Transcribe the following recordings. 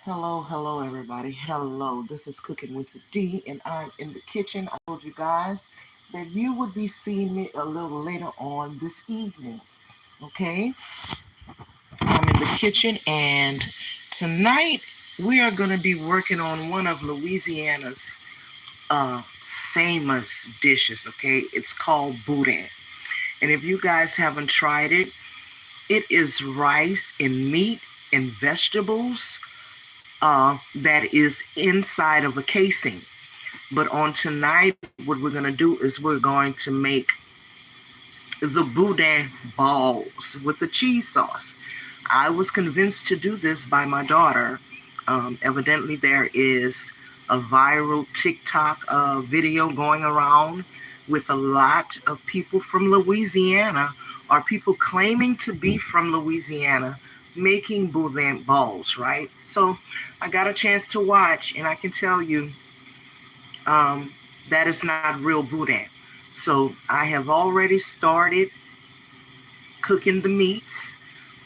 Hello, everybody. Hello, this is Cooking with the D, and I'm in the kitchen. I told you guys that you would be seeing me a little later on this evening. Okay, I'm in the kitchen, and tonight we are going to be working on one of Louisiana's uh, famous dishes. Okay, it's called Boudin, and if you guys haven't tried it, it is rice and meat and vegetables that is inside of a casing. But on tonight, what we're going to do is we're going to make the Boudin balls with the cheese sauce. I was convinced to do this by my daughter. Evidently, there is a viral TikTok video going around with a lot of people from Louisiana or people claiming to be from Louisiana making Boudin balls, right? So I got a chance to watch, and I can tell you um, that is not real Boudin. So I have already started cooking the meats.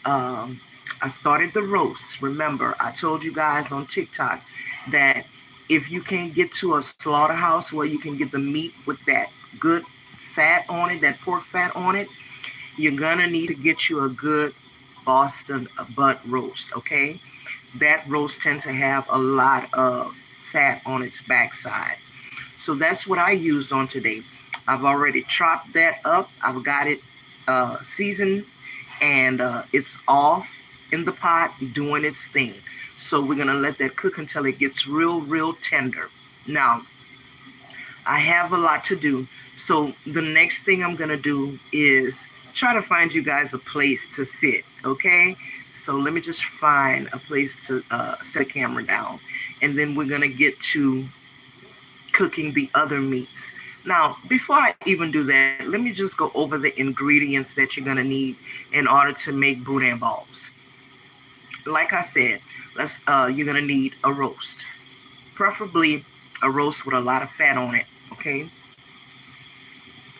Um, I started the roast. Remember, I told you guys on TikTok that if you can't get to a slaughterhouse where you can get the meat with that good fat on it, that pork fat on it, you're gonna need to get you a good Boston butt roast, okay? That roast tends to have a lot of fat on its backside. So that's what I used on today. I've already chopped that up. I've got it seasoned, and it's off in the pot doing its thing. So we're gonna let that cook until it gets real tender. Now I have a lot to do. So the next thing I'm gonna do is try to find you guys a place to sit. Okay. So let me just find a place to set the camera down, and then we're gonna get to cooking the other meats. Now, before I even do that, let me just go over the ingredients that you're going to need in order to make boudin balls. Like I said, you're going to need a roast, preferably a roast with a lot of fat on it. Okay,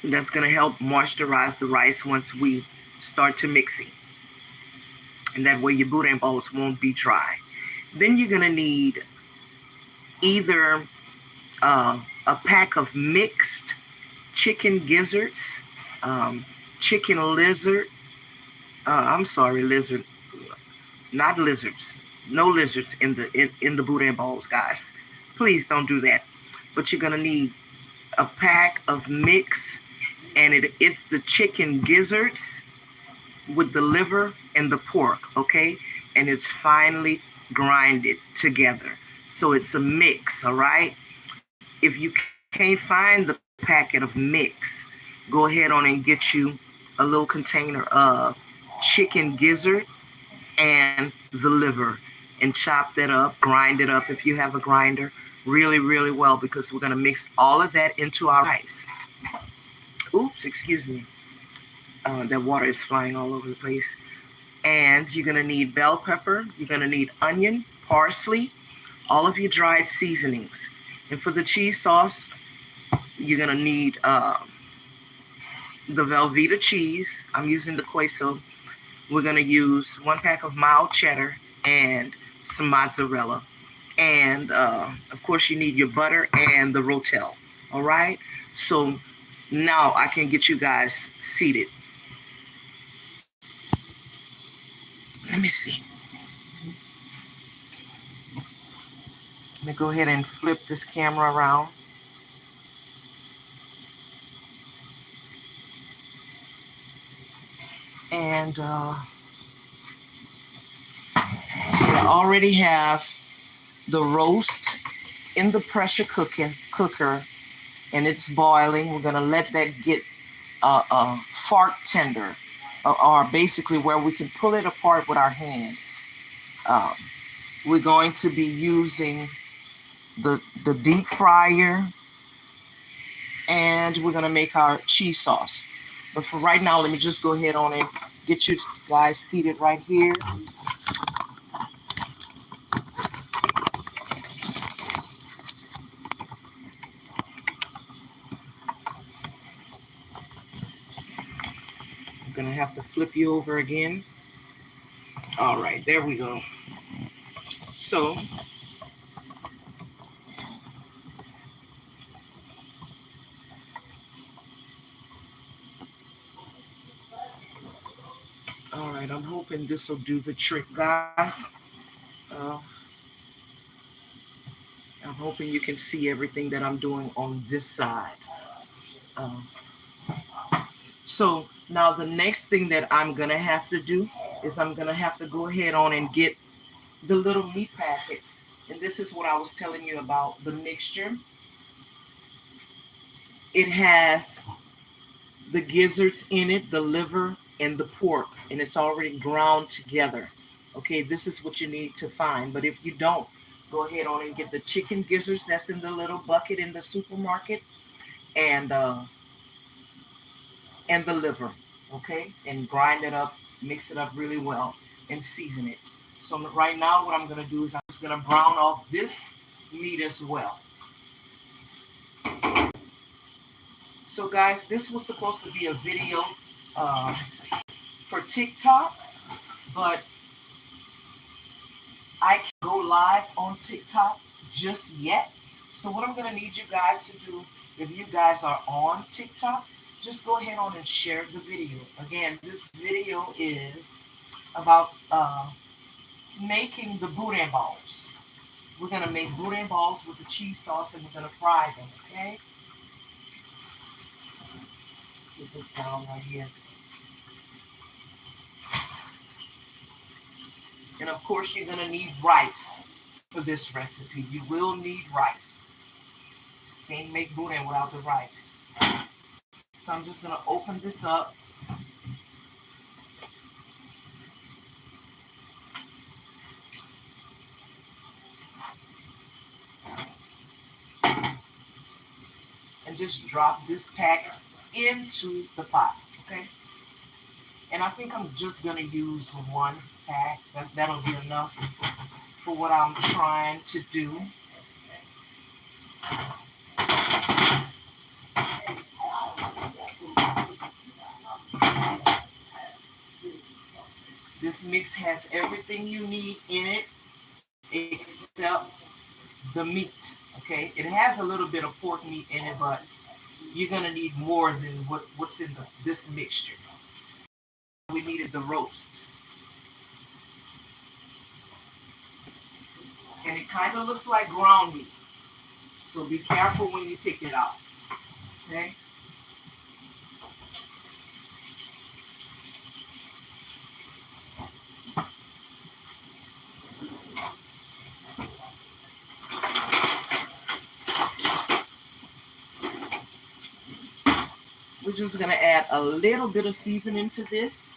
that's going to help moisturize the rice once we start to mix it, and that way your boudin balls won't be dry. Then you're going to need either a pack of mixed chicken gizzards, um, chicken lizard. I'm sorry, lizard, not lizards. No lizards in the boudin balls, guys. Please don't do that. But you're gonna need a pack of mix, and it's the chicken gizzards with the liver and the pork, okay? And it's finely grinded together. So it's a mix, all right? If you can't find the packet of mix, go ahead on and get you a little container of chicken gizzard and the liver and chop that up, grind it up if you have a grinder really well, because we're going to mix all of that into our rice. Oops, excuse me. That water is flying all over the place. And you're going to need bell pepper, you're going to need onion, parsley, all of your dried seasonings. And for the cheese sauce, you're going to need the Velveeta cheese. I'm using the queso. We're going to use one pack of mild cheddar and some mozzarella. And of course, you need your butter and the rotel. All right. So now I can get you guys seated. Let me see. Let me go ahead and flip this camera around. And so I already have the roast in the cooker, and it's boiling. We're gonna let that get fork tender, or basically where we can pull it apart with our hands. Um, we're going to be using the deep fryer, and we're gonna make our cheese sauce. But for right now, let me just go ahead on and get you guys seated right here. I'm gonna have to flip you over again. All right, there we go. So, all right, I'm hoping this will do the trick, guys. Uh, I'm hoping you can see everything that I'm doing on this side. Um, so now the next thing that I'm gonna have to do is I'm gonna have to go ahead on and get the little meat packets. And this is what I was telling you about the mixture. It has the gizzards in it, the liver, and the pork, and it's already ground together. Okay, this is what you need to find. But if you don't, go ahead on and get the chicken gizzards that's in the little bucket in the supermarket, and and the liver. Okay, and grind it up, mix it up really well, and season it. So right now, what I'm gonna do is I'm just gonna brown off this meat as well. So guys, this was supposed to be a video uh, for TikTok, but I can't go live on TikTok just yet. So what I'm going to need you guys to do, if you guys are on TikTok, just go ahead on and share the video. Again, this video is about making the boudin balls. We're going to make boudin balls with the cheese sauce, and we're going to fry them, okay? Get this down right here. And of course, you're going to need rice for this recipe. You will need rice. Can't make boudin without the rice. So I'm just going to open this up. And just drop this pack into the pot, okay? And I think I'm just going to use one pack. That'll be enough for what I'm trying to do. This mix has everything you need in it except the meat, okay? It has a little bit of pork meat in it, but you're going to need more than what's in this mixture. We needed the roast. And it kind of looks like ground meat. So be careful when you pick it out, okay? We're just going to add a little bit of seasoning to this.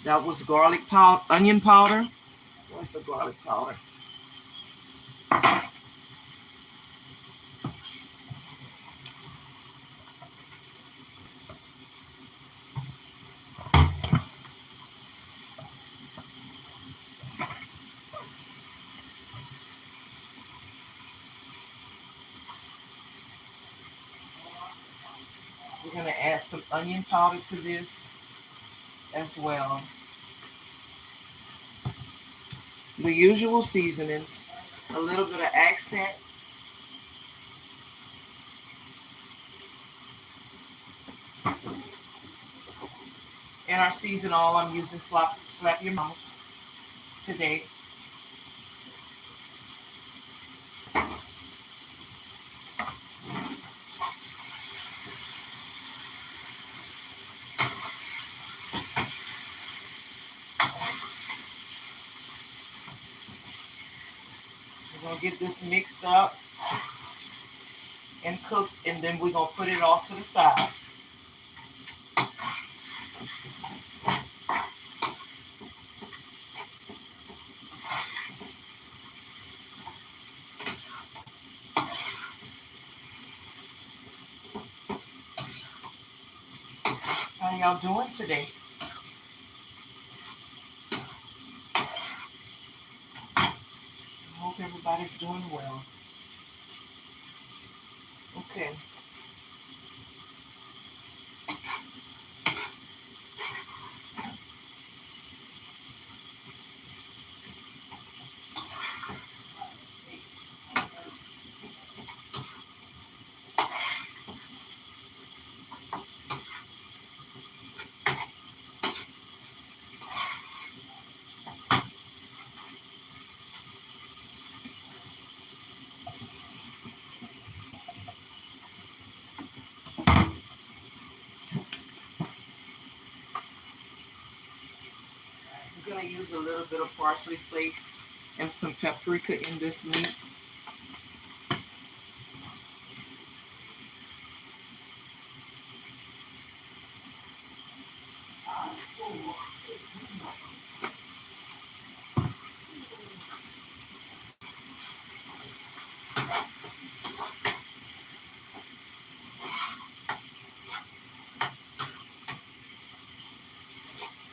That was garlic powder, onion powder. Where's the garlic powder? We're going to add some onion powder to this as well. The usual seasonings, a little bit of accent. And our season all, I'm using slap your mouse today. We're going to get this mixed up and cooked, and then we're going to put it off to the side. How y'all doing today? I hope everybody's doing well. to use a little bit of parsley flakes and some paprika in this meat.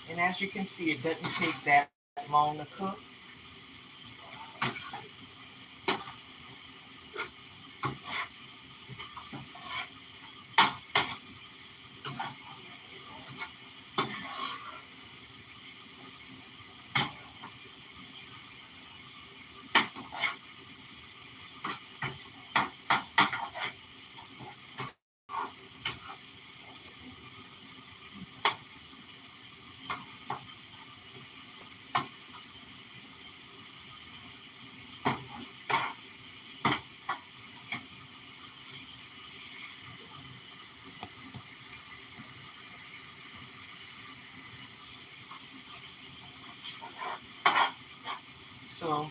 And as you can see, it doesn't take that long to cook. So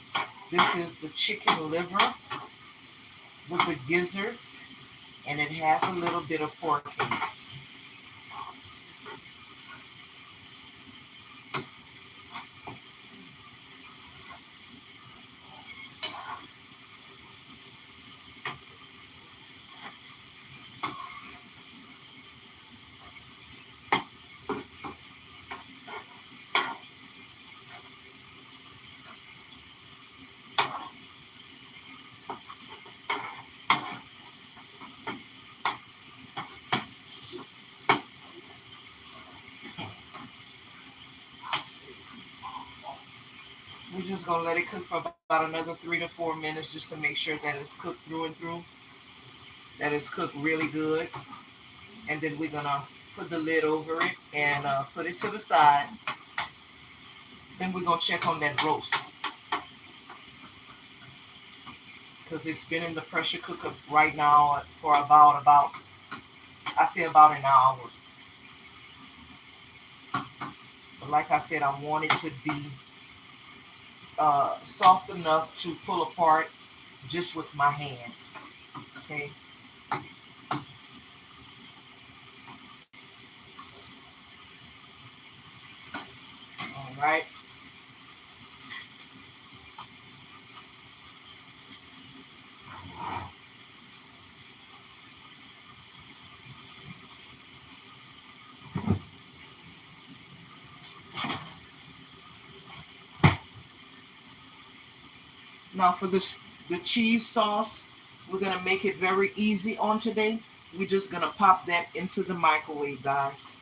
this is the chicken liver with the gizzards, and it has a little bit of pork in it. We're just going to let it cook for about another 3 to 4 minutes just to make sure that it's cooked through and through, that it's cooked really good. And then we're going to put the lid over it and put it to the side. Then we're going to check on that roast, because it's been in the pressure cooker right now for about I say about an hour. But like I said, I want it to be soft enough to pull apart just with my hands. Okay. All right. Now for the cheese sauce, we're going to make it very easy on today. We're just going to pop that into the microwave, guys.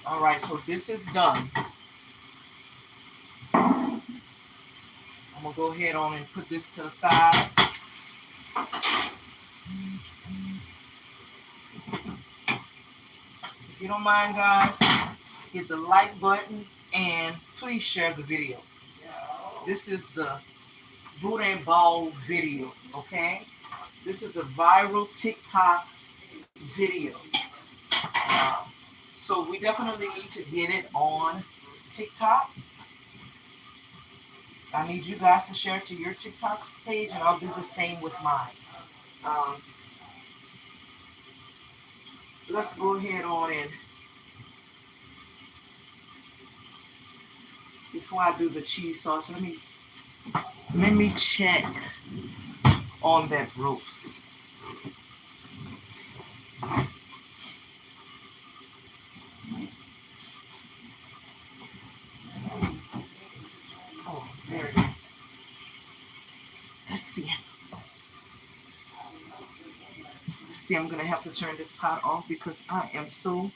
All right, so this is done. I'm going to go ahead on and put this to the side. If you don't mind, guys, hit the like button and please share the video. This is the Boudin ball video, okay? This is the viral TikTok video. So we definitely need to get it on TikTok. I need you guys to share it to your TikTok page, and I'll do the same with mine. Let's go ahead on and before I do the cheese sauce, let me check on that roast. Oh, there it is. Let's see. I'm gonna have to turn this pot off because I am so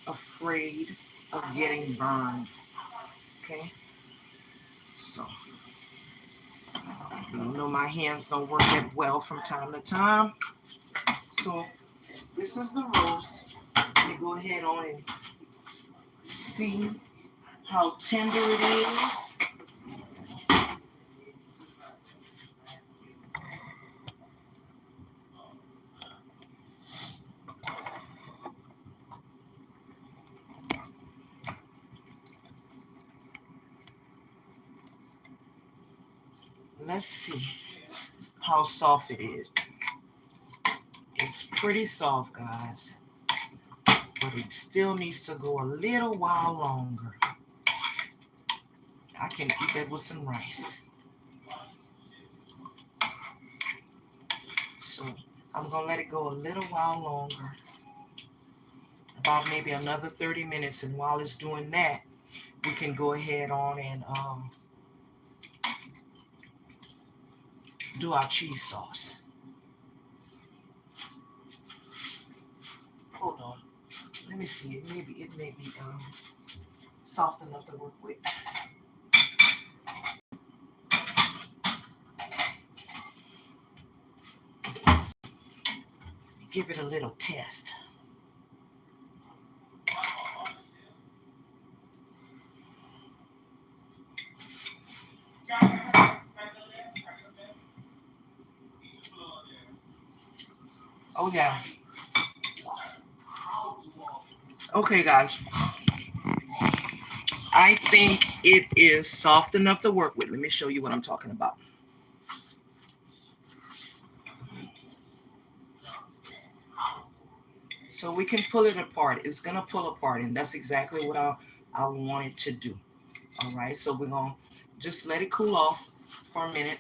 afraid of getting burned. Okay, so I know my hands don't work that well from time to time. So this is the roast. Let me go ahead on and see how tender it is. Let's see how soft it is. It's pretty soft, guys, but it still needs to go a little while longer. I can eat that with some rice. So I'm gonna let it go a little while longer, about maybe another 30 minutes. And while it's doing that, we can go ahead on and do our cheese sauce. Hold on. Let me see. It may be soft enough to work with. Give it a little test. Oh yeah. Okay, guys. I think it is soft enough to work with. Let me show you what I'm talking about. So we can pull it apart. It's gonna pull apart, and that's exactly what I want it to do. All right, so we're gonna just let it cool off for a minute.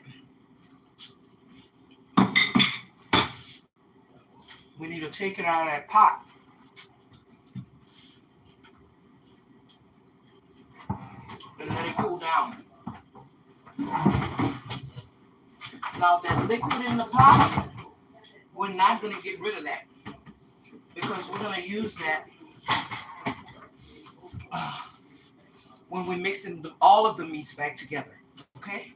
We need to take it out of that pot. And let it cool down. Now that liquid in the pot, we're not gonna get rid of that, because we're gonna use that when we're mixing all of the meats back together, okay?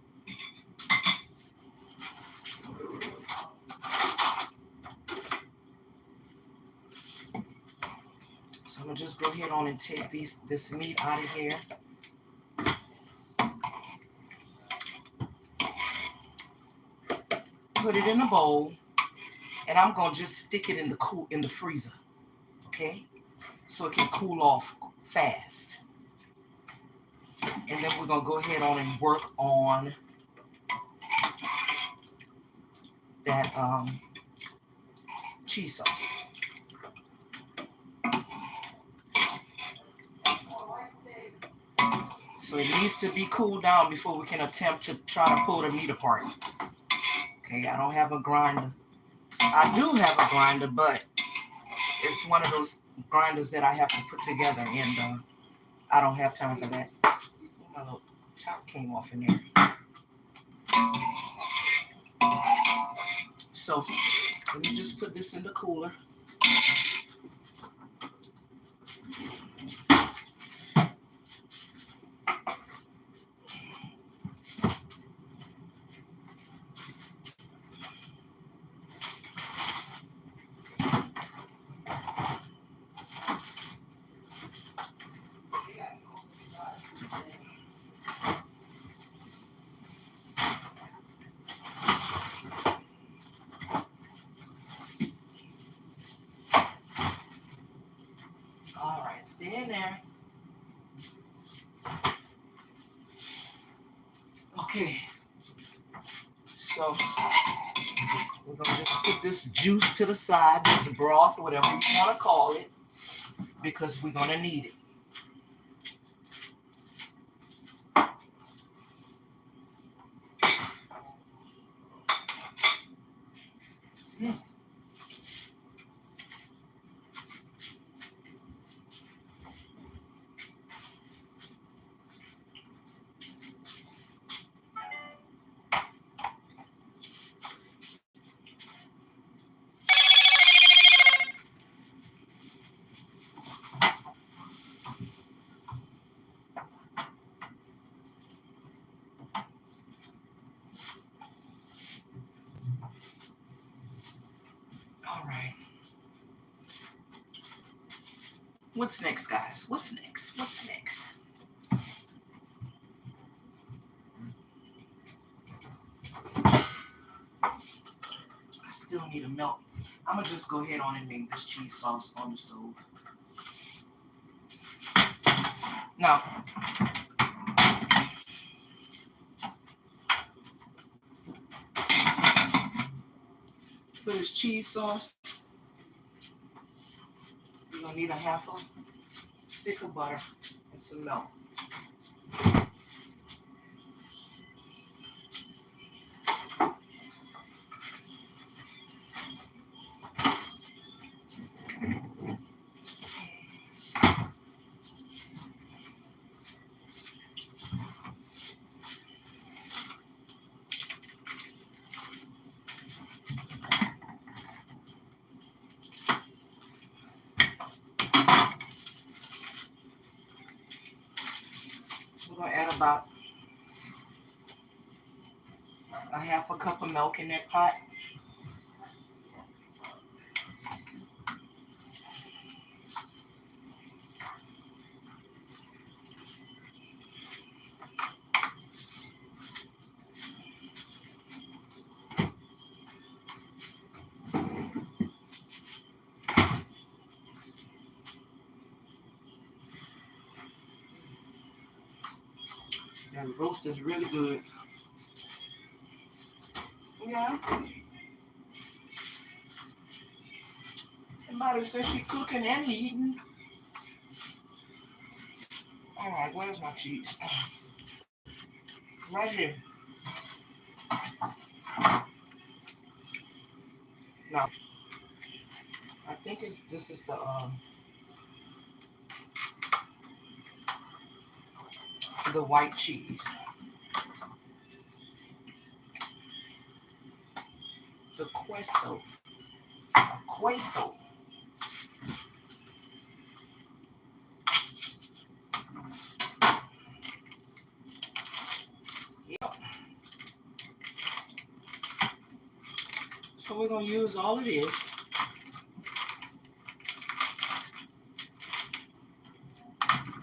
So I'm gonna just go ahead on and take this meat out of here. Put it in a bowl, and I'm gonna just stick it in the freezer, okay? So it can cool off fast. And then we're gonna go ahead on and work on that cheese sauce. So it needs to be cooled down before we can attempt to try to pull the meat apart. Okay, I don't have a grinder. I do have a grinder, but it's one of those grinders that I have to put together, and I don't have time for that. My little top came off in there. So let me just put this in the cooler. All right, stay in there. Okay, so we're gonna just put this juice to the side, this broth, whatever you want to call it, because we're gonna need it. All right. What's next, guys? What's next? What's next? I still need a milk. I'm gonna just go ahead on and make this cheese sauce on the stove. Now, cheese sauce, you're gonna need a half a stick of butter and some milk. We're gonna add about a half a cup of milk in that pot. That roast is really good. Yeah. Somebody says she's cooking and eating. All right, where's my cheese? Right here. Now, I think this is the white cheese. The queso. Queso. Yeah. So we're gonna use all of this.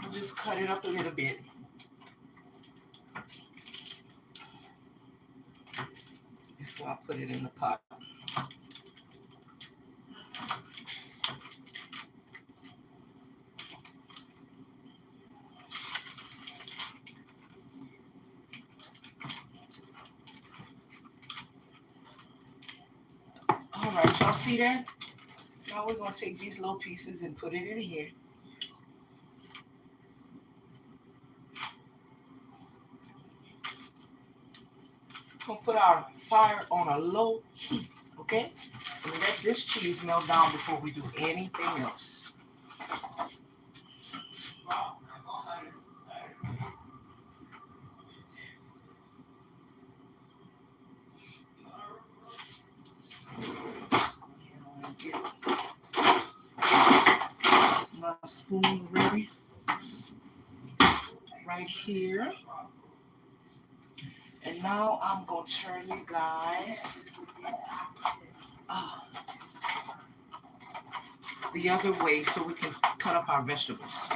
I'll just cut it up a little bit. Before I put it in the pot. All right, y'all see that? Now we're gonna take these little pieces and put it in here. We're gonna put our fire on a low heat, okay? And let this cheese melt down before we do anything else. Get my spoon ready. Right here. And now I'm going to turn you guys the other way so we can cut up our vegetables.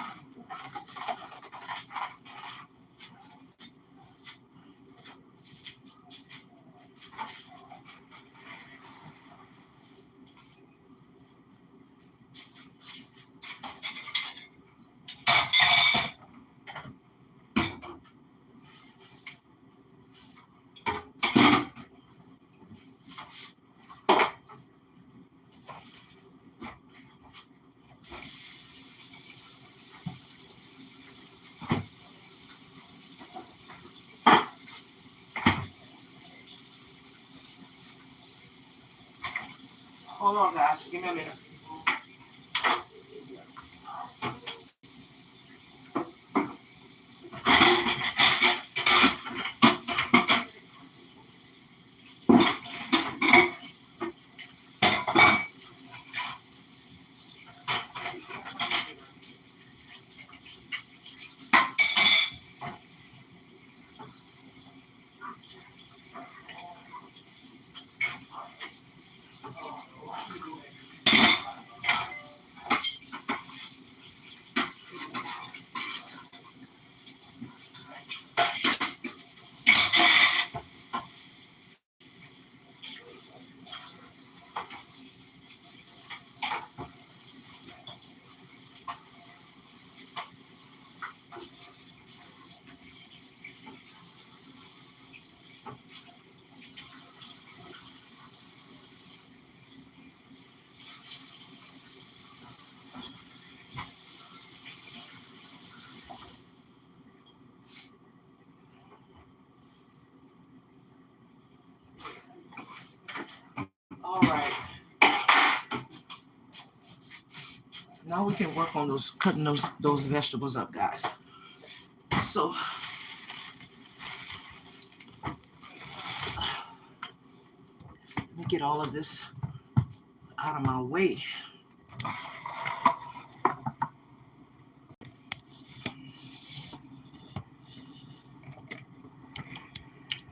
Hold on, guys. Give me a minute. Now we can work on cutting those vegetables up, guys. So let me get all of this out of my way.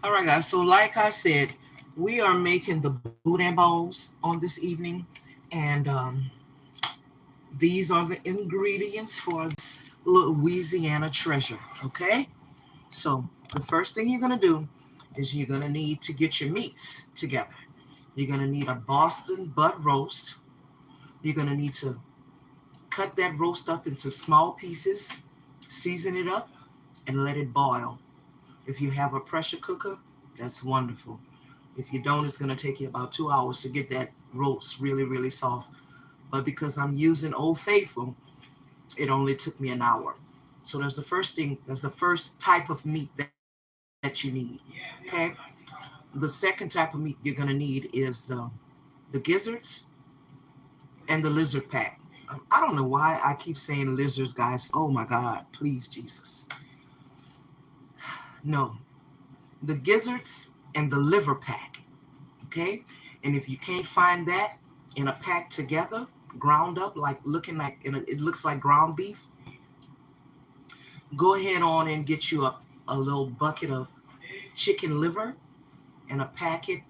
All right, guys. So like I said, we are making the boudin balls on this evening, and these are the ingredients for this Louisiana treasure. Okay. So the first thing you're gonna do is you're gonna need to get your meats together. You're gonna need a Boston butt roast. You're gonna need to cut that roast up into small pieces, season it up, and let it boil. If you have a pressure cooker, that's wonderful. If you don't, it's gonna take you about 2 hours to get that roast really, really soft. But because I'm using Old Faithful, it only took me an hour. So that's the first thing. That's the first type of meat that you need. Okay. The second type of meat you're gonna need is the gizzards and the lizard pack. I don't know why I keep saying lizards, guys. Oh my God, please, Jesus. No, the gizzards and the liver pack. Okay. And if you can't find that in a pack together, ground up, like looking like it looks like ground beef, go ahead on and get you a little bucket of chicken liver and a packet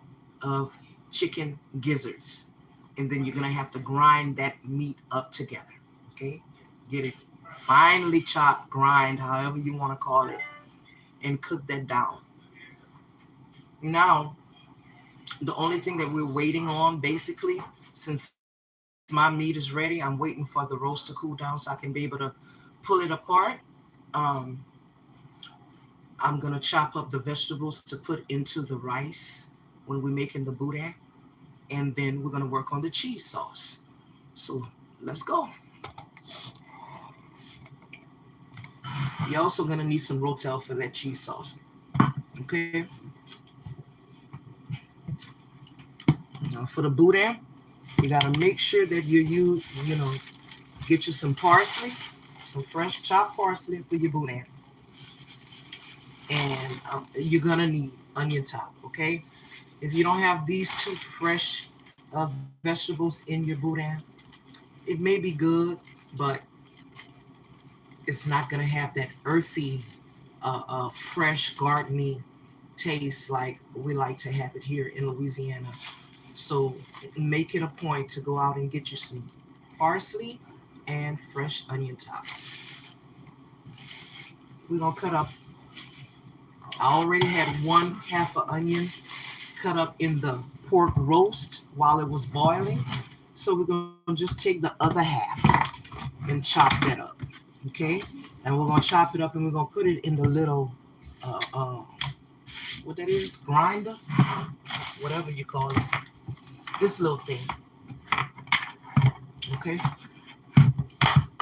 of chicken gizzards. And then you're going to have to grind that meat up together. Okay? Get it finely chopped, grind, however you want to call it, and cook that down. Now, the only thing that we're waiting on, basically, since my meat is ready, I'm waiting for the roast to cool down so I can be able to pull it apart. Um, I'm going to chop up the vegetables to put into the rice when we're making the boudin. And then we're going to work on the cheese sauce. So let's go. You're also going to need some rotel for that cheese sauce. Okay. Now for the boudin, you got to make sure that get you some parsley, some fresh chopped parsley for your boudin. And you're going to need onion top. Okay. If you don't have these two fresh vegetables in your boudin, it may be good, but it's not going to have that earthy, fresh, gardeny taste like we like to have it here in Louisiana. So make it a point to go out and get you some parsley and fresh onion tops. We're going to cut up. I already had one half an onion cut up in the pork roast while it was boiling. So we're going to just take the other half and chop that up. Okay? And we're going to chop it up and we're going to put it in the little, what that is, grinder, whatever you call it. This little thing. Okay?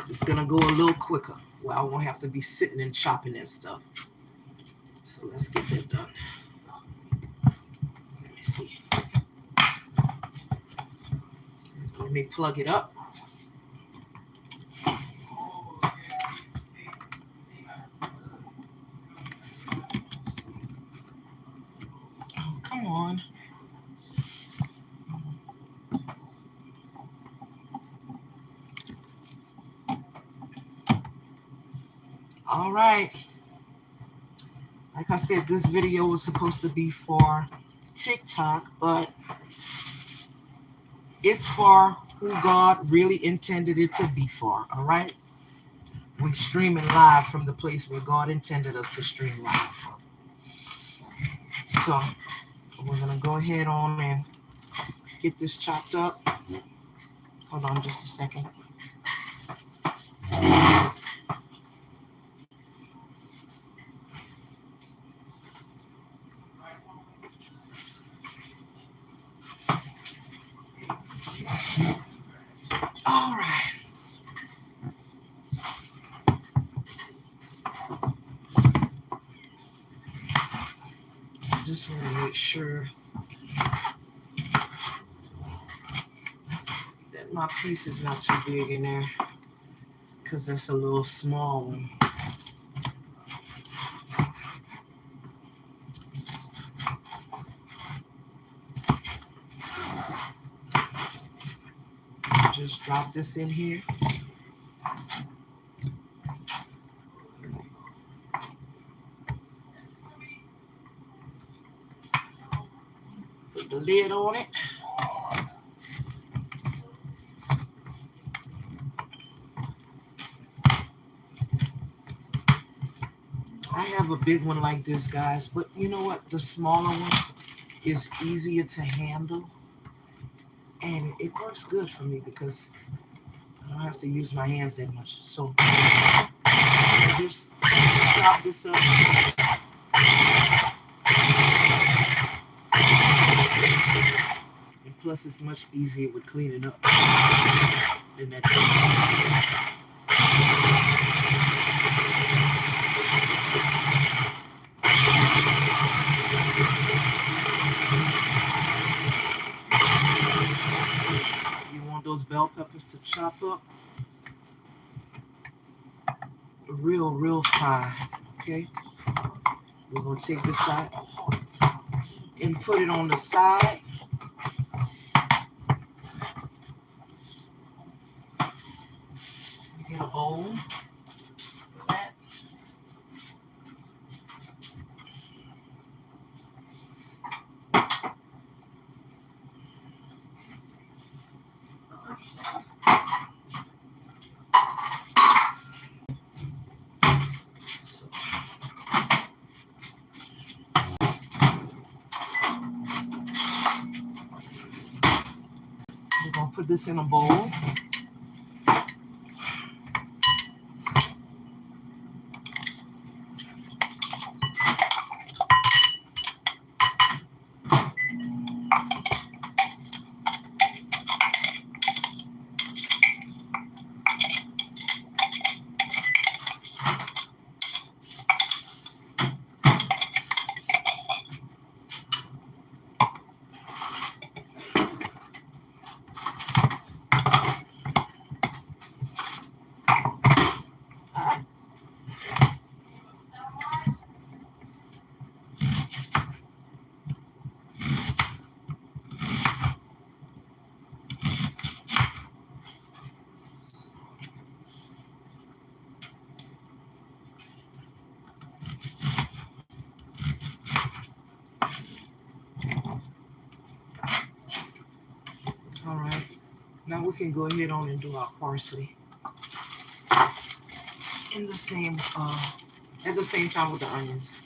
It's going to go a little quicker. Well, I won't have to be sitting and chopping that stuff. So let's get that done. Let me see. Let me plug it up. Oh, come on. All right. Like I said, this video was supposed to be for TikTok, but it's for who God really intended it to be for. All right. We're streaming live from the place where God intended us to stream live from. So we're going to go ahead on and get this chopped up. Hold on just a second. All right. Just want to make sure that my piece is not too big in there. because that's a little small one. Just drop this in here. Put the lid on it. I have a big one like this, guys, but you know what? The smaller one is easier to handle, and it works good for me because I don't have to use my hands that much. So just chop this up. And plus, it's much easier with cleaning up than that. You want those bell peppers to chop up real fine, okay? We're gonna take this side and put it on the side. Get a bowl. That. We're gonna put this in a bowl. All right, now we can go ahead on and do our parsley in the same at the same time with the onions.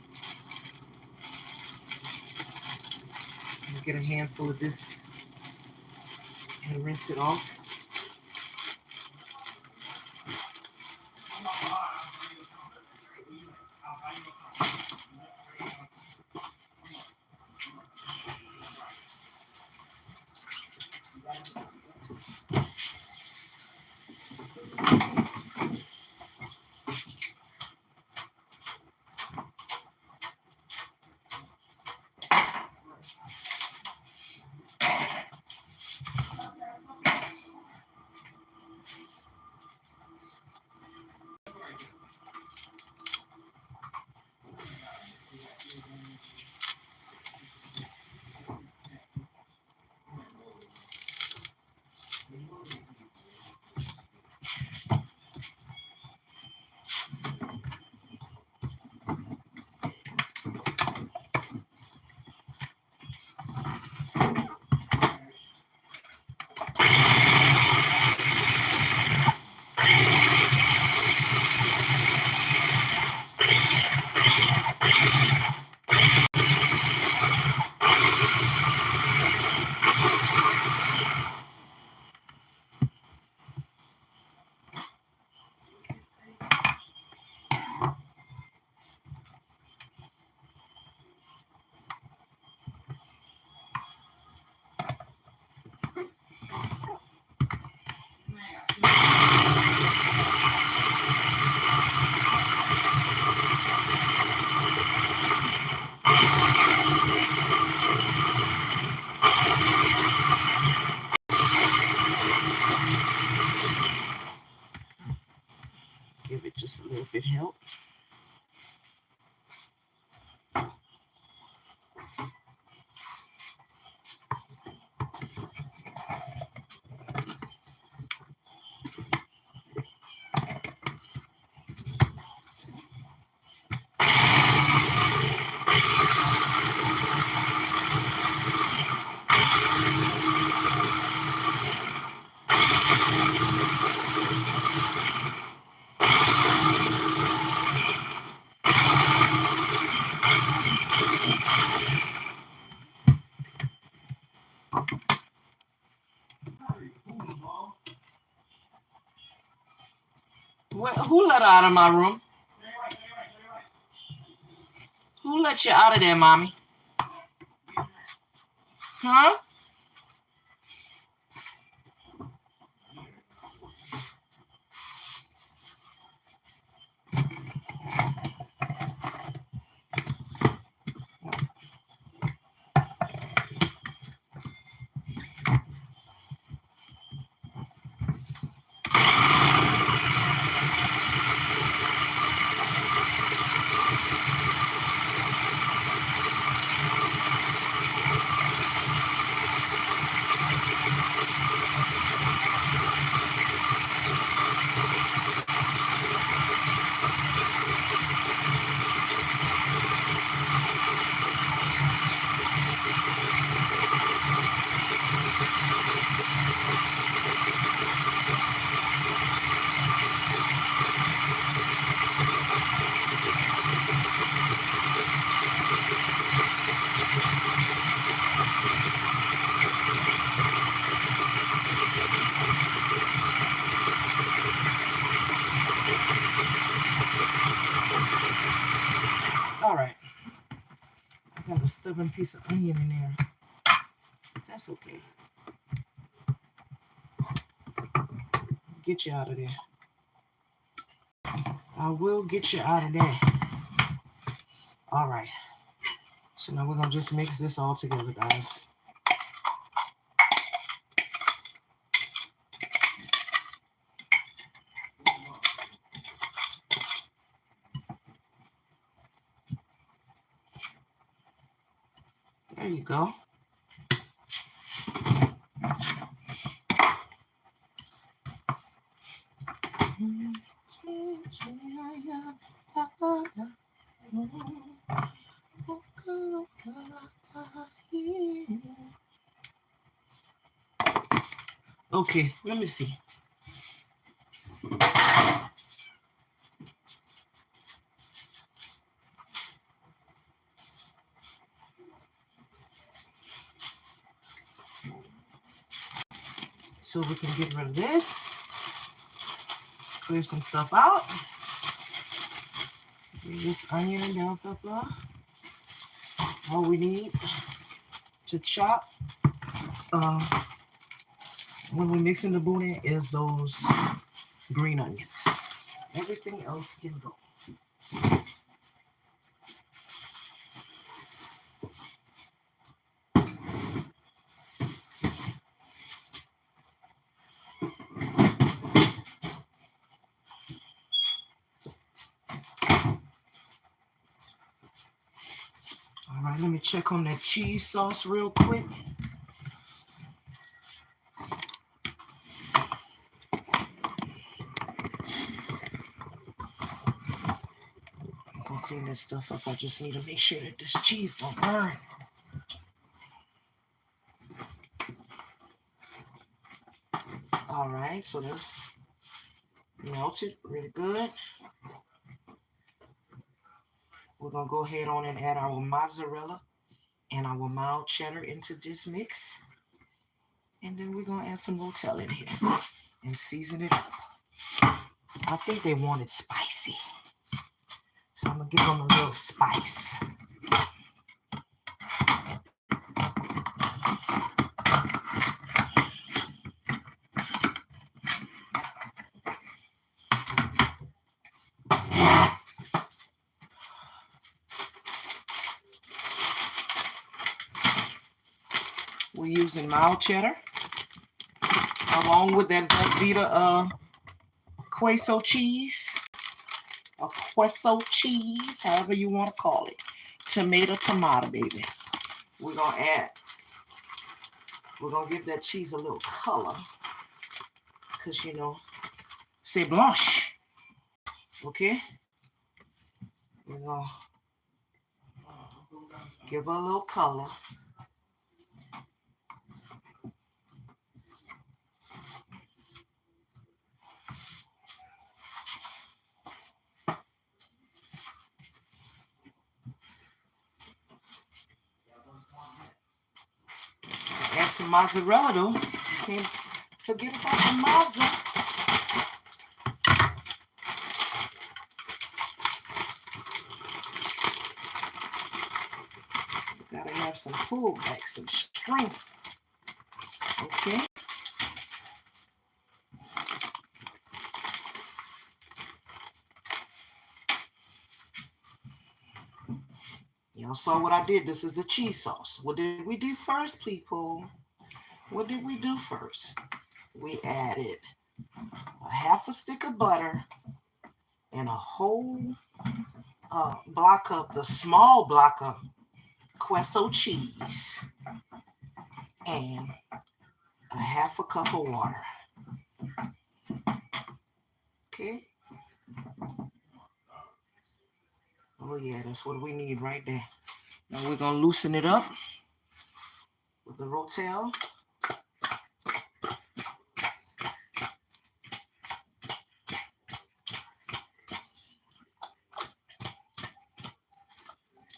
Get a handful of this and rinse it off. If it helps. Who let her out of my room? Who let you out of there, mommy? Huh? All right. I got a stubborn piece of onion in there. That's okay. Get you out of there. I will get you out of there. All right. So now we're going to just mix this all together, guys. There you go. Okay, let me see. So we can get rid of this. Clear some stuff out. This onion and bell pepper. All we need to chop when we mix in the boudin is those green onions. Everything else can go. All right, let me check on that cheese sauce real quick. I'm gonna clean this stuff up. I just need to make sure that this cheese don't burn. All right, so that's melted really good. We're gonna go ahead on and add our mozzarella and our mild cheddar into this mix. And then we're gonna add some Rotel in here and season it up. I think they want it spicy, so I'm gonna give them a little spice. We're using mild cheddar along with that Velveeta queso cheese. queso cheese, however you want to call it. Tomato, baby. We're going to give that cheese a little color. Because, you know, c'est blanche. Okay? We're going to give her a little color. Add some mozzarella though. You can't forget about the mozza. Gotta have some pullback, some strength. Okay. Y'all saw what I did. This is the cheese sauce. What did we do first, people? What did we do first? We added a half a stick of butter and a whole block of the small block of queso cheese and a half a cup of water. Okay. Oh yeah, that's what we need right there. Now we're gonna loosen it up with the rotel.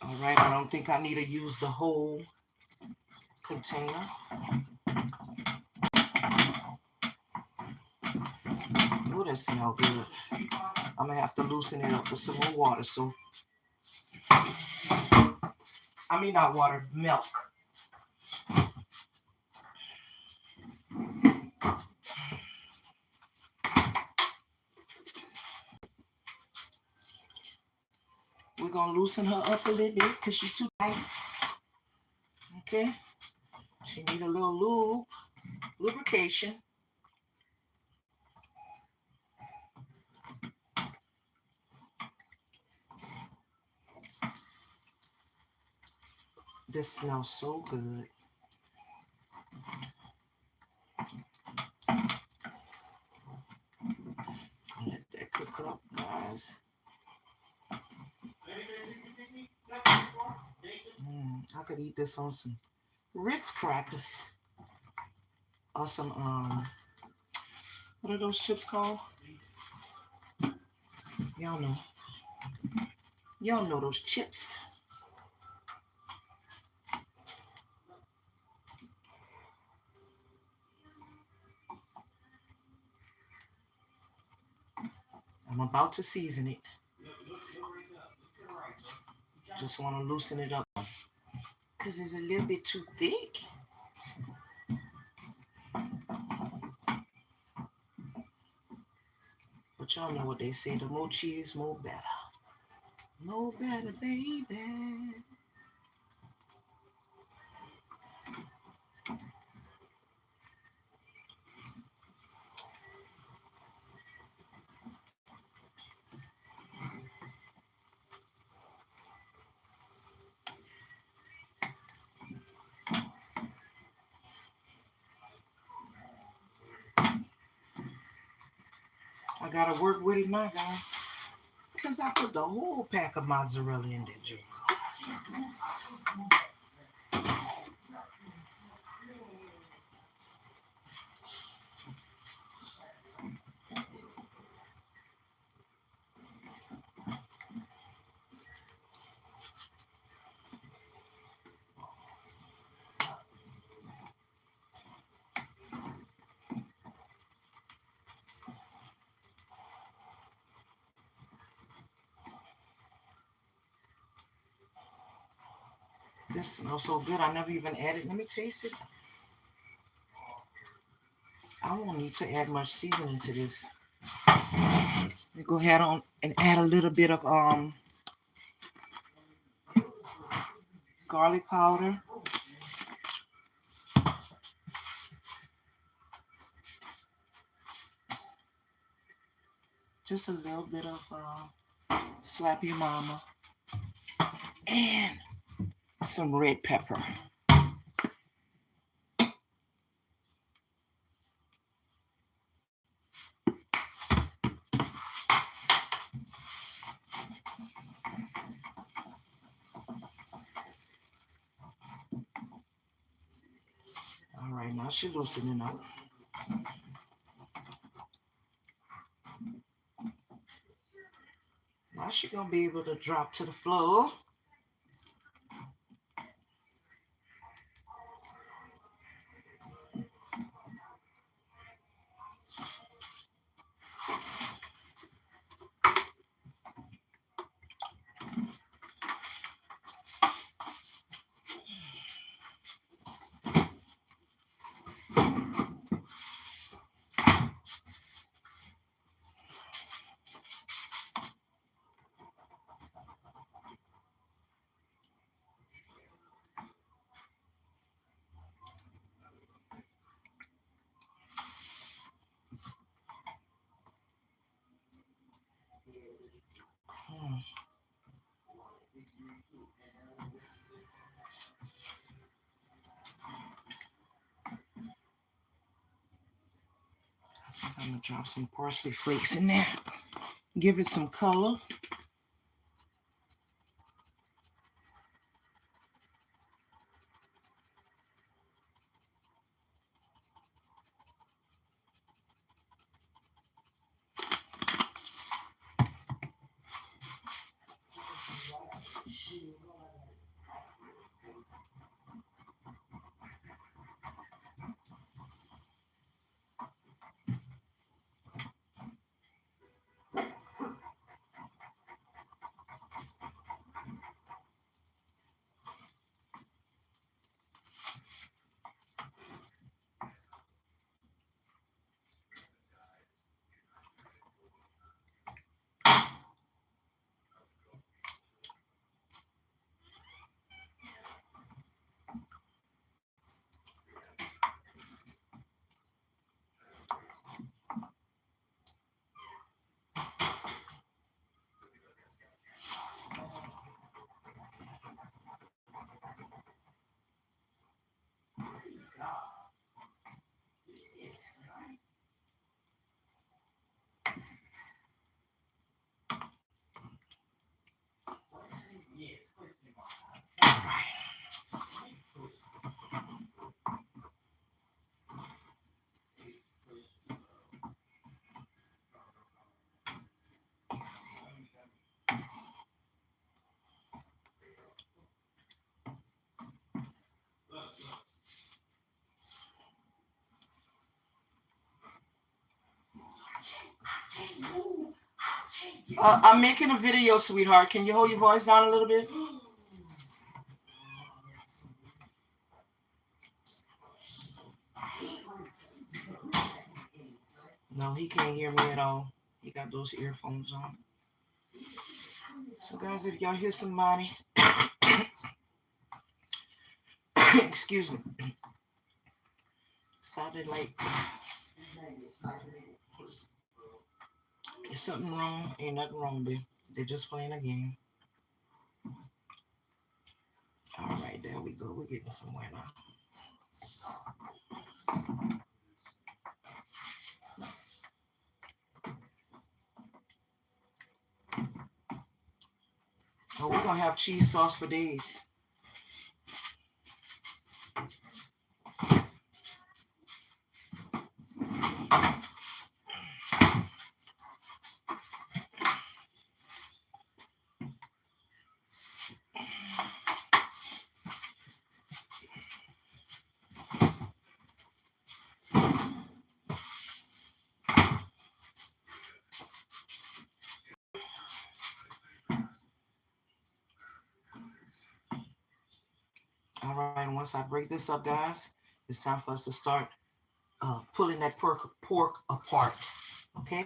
All right, I don't think I need to use the whole container. Oh, that smells good. I'm gonna have to loosen it up with some more water. So, I mean not water, milk. We're gonna loosen her up a little bit because she's too tight. Okay, she need a little lubrication. This smells so good. Let that cook up, guys. I could eat this on some Ritz crackers or some what are those chips called? Y'all know. Y'all know those chips. I'm about to season it. Just want to loosen it up because it's a little bit too thick. But y'all know what they say, the more cheese, more better. More better, baby. I gotta work with it now, guys, because I put the whole pack of mozzarella in that joke. This smells so good. I never even added. Let me taste it. I won't need to add much seasoning to this. Let me go ahead on and add a little bit of garlic powder. Just a little bit of Slap your mama. And some red pepper. All right, now she's loosening up. Now she's going to be able to drop to the floor. I'm going to drop some parsley flakes in there. Give it some color. I'm making a video, sweetheart. Can you hold your voice down a little bit? No, he can't hear me at all. He got those earphones on. So, guys, if y'all hear somebody, excuse me, sounded like is something wrong? Ain't nothing wrong, babe. They're just playing a game. All right, there we go. We're getting somewhere now. Oh, we're going to have cheese sauce for days. All right, and once I break this up, guys, it's time for us to start pulling that pork apart. Okay?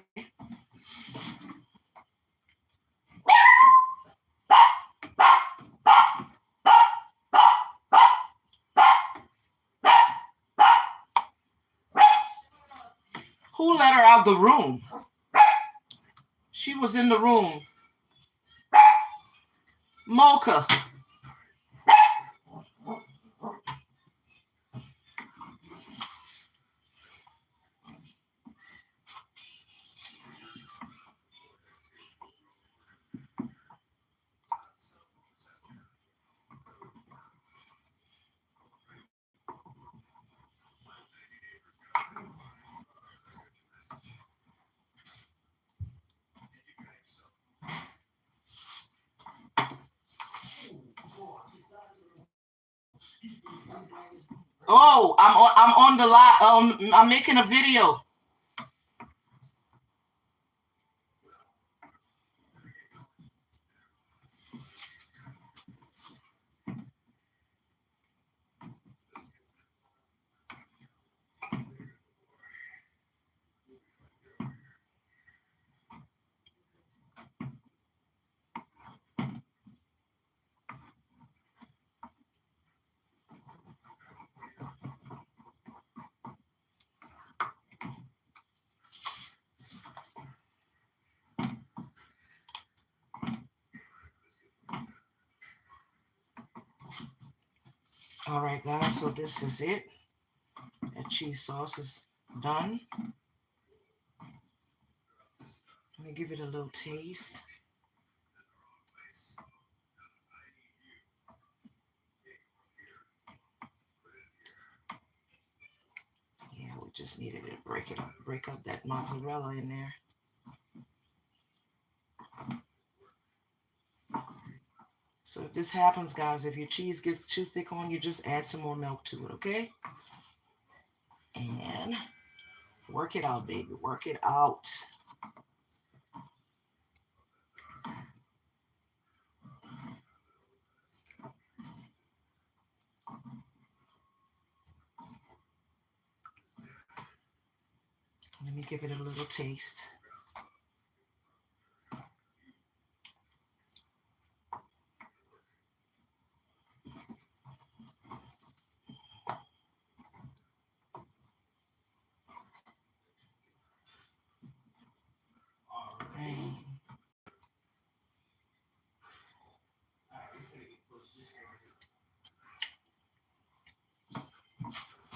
Who let her out the room? She was in the room Mocha. Oh, I'm on the live. I'm making a video. All right, guys. So this is it. That cheese sauce is done. Let me give it a little taste. Yeah, we just needed to break up that mozzarella in there. So if this happens, guys, if your cheese gets too thick on you, just add some more milk to it, okay? And work it out, baby. Work it out. Let me give it a little taste.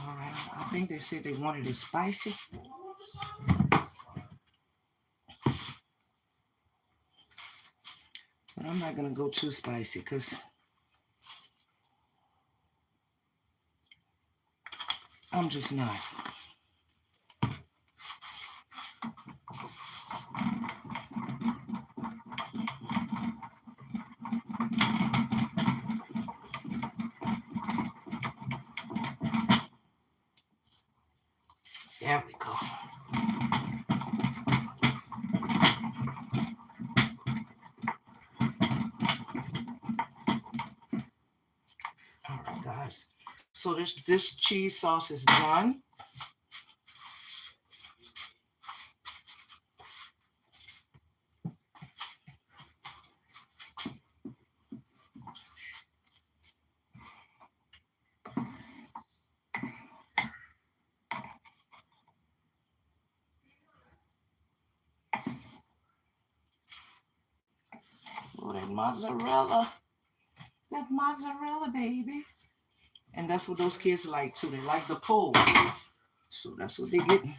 All right, I think they said they wanted it spicy. But I'm not going to go too spicy because I'm just not. There we go. All right, guys. So this cheese sauce is done. Oh, that mozzarella. That mozzarella, baby. And that's what those kids like too. They like the pull. So that's what they're getting.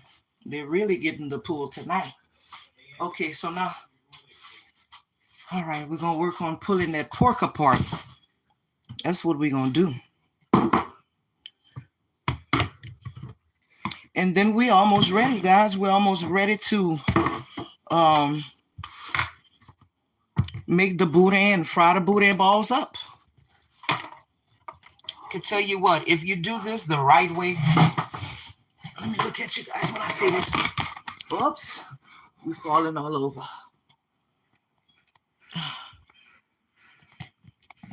They're really getting the pull tonight. Okay, so now, all right, we're going to work on pulling that pork apart. That's what we're going to do. And then we're almost ready, guys. We're almost ready to make the boudin, fry the boudin balls up. I can tell you what, if you do this the right way, let me look at you guys when I say this. Oops, we're falling all over.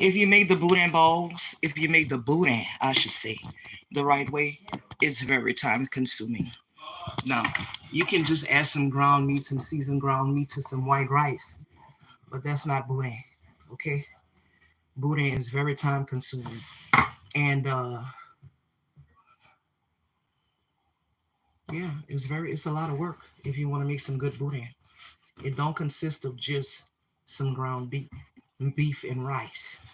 If you make the boudin balls, if you make the boudin, I should say, the right way, it's very time consuming. Now, you can just add some ground meat, some seasoned ground meat to some white rice, but that's not boudin, okay? Boudin is very time consuming. And yeah, it's a lot of work if you want to make some good boudin. It don't consist of just some ground beef. beef and rice.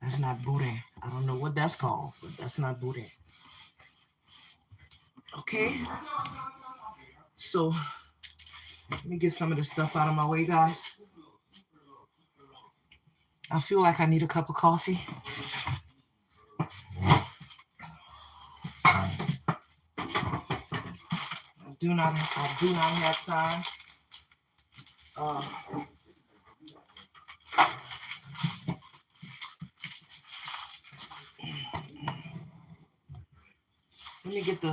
That's not boudin. I don't know what that's called, but that's not boudin. Okay, so let me get some of this stuff out of my way, guys. I feel like I need a cup of coffee. I do not have time. Uh, Let me get the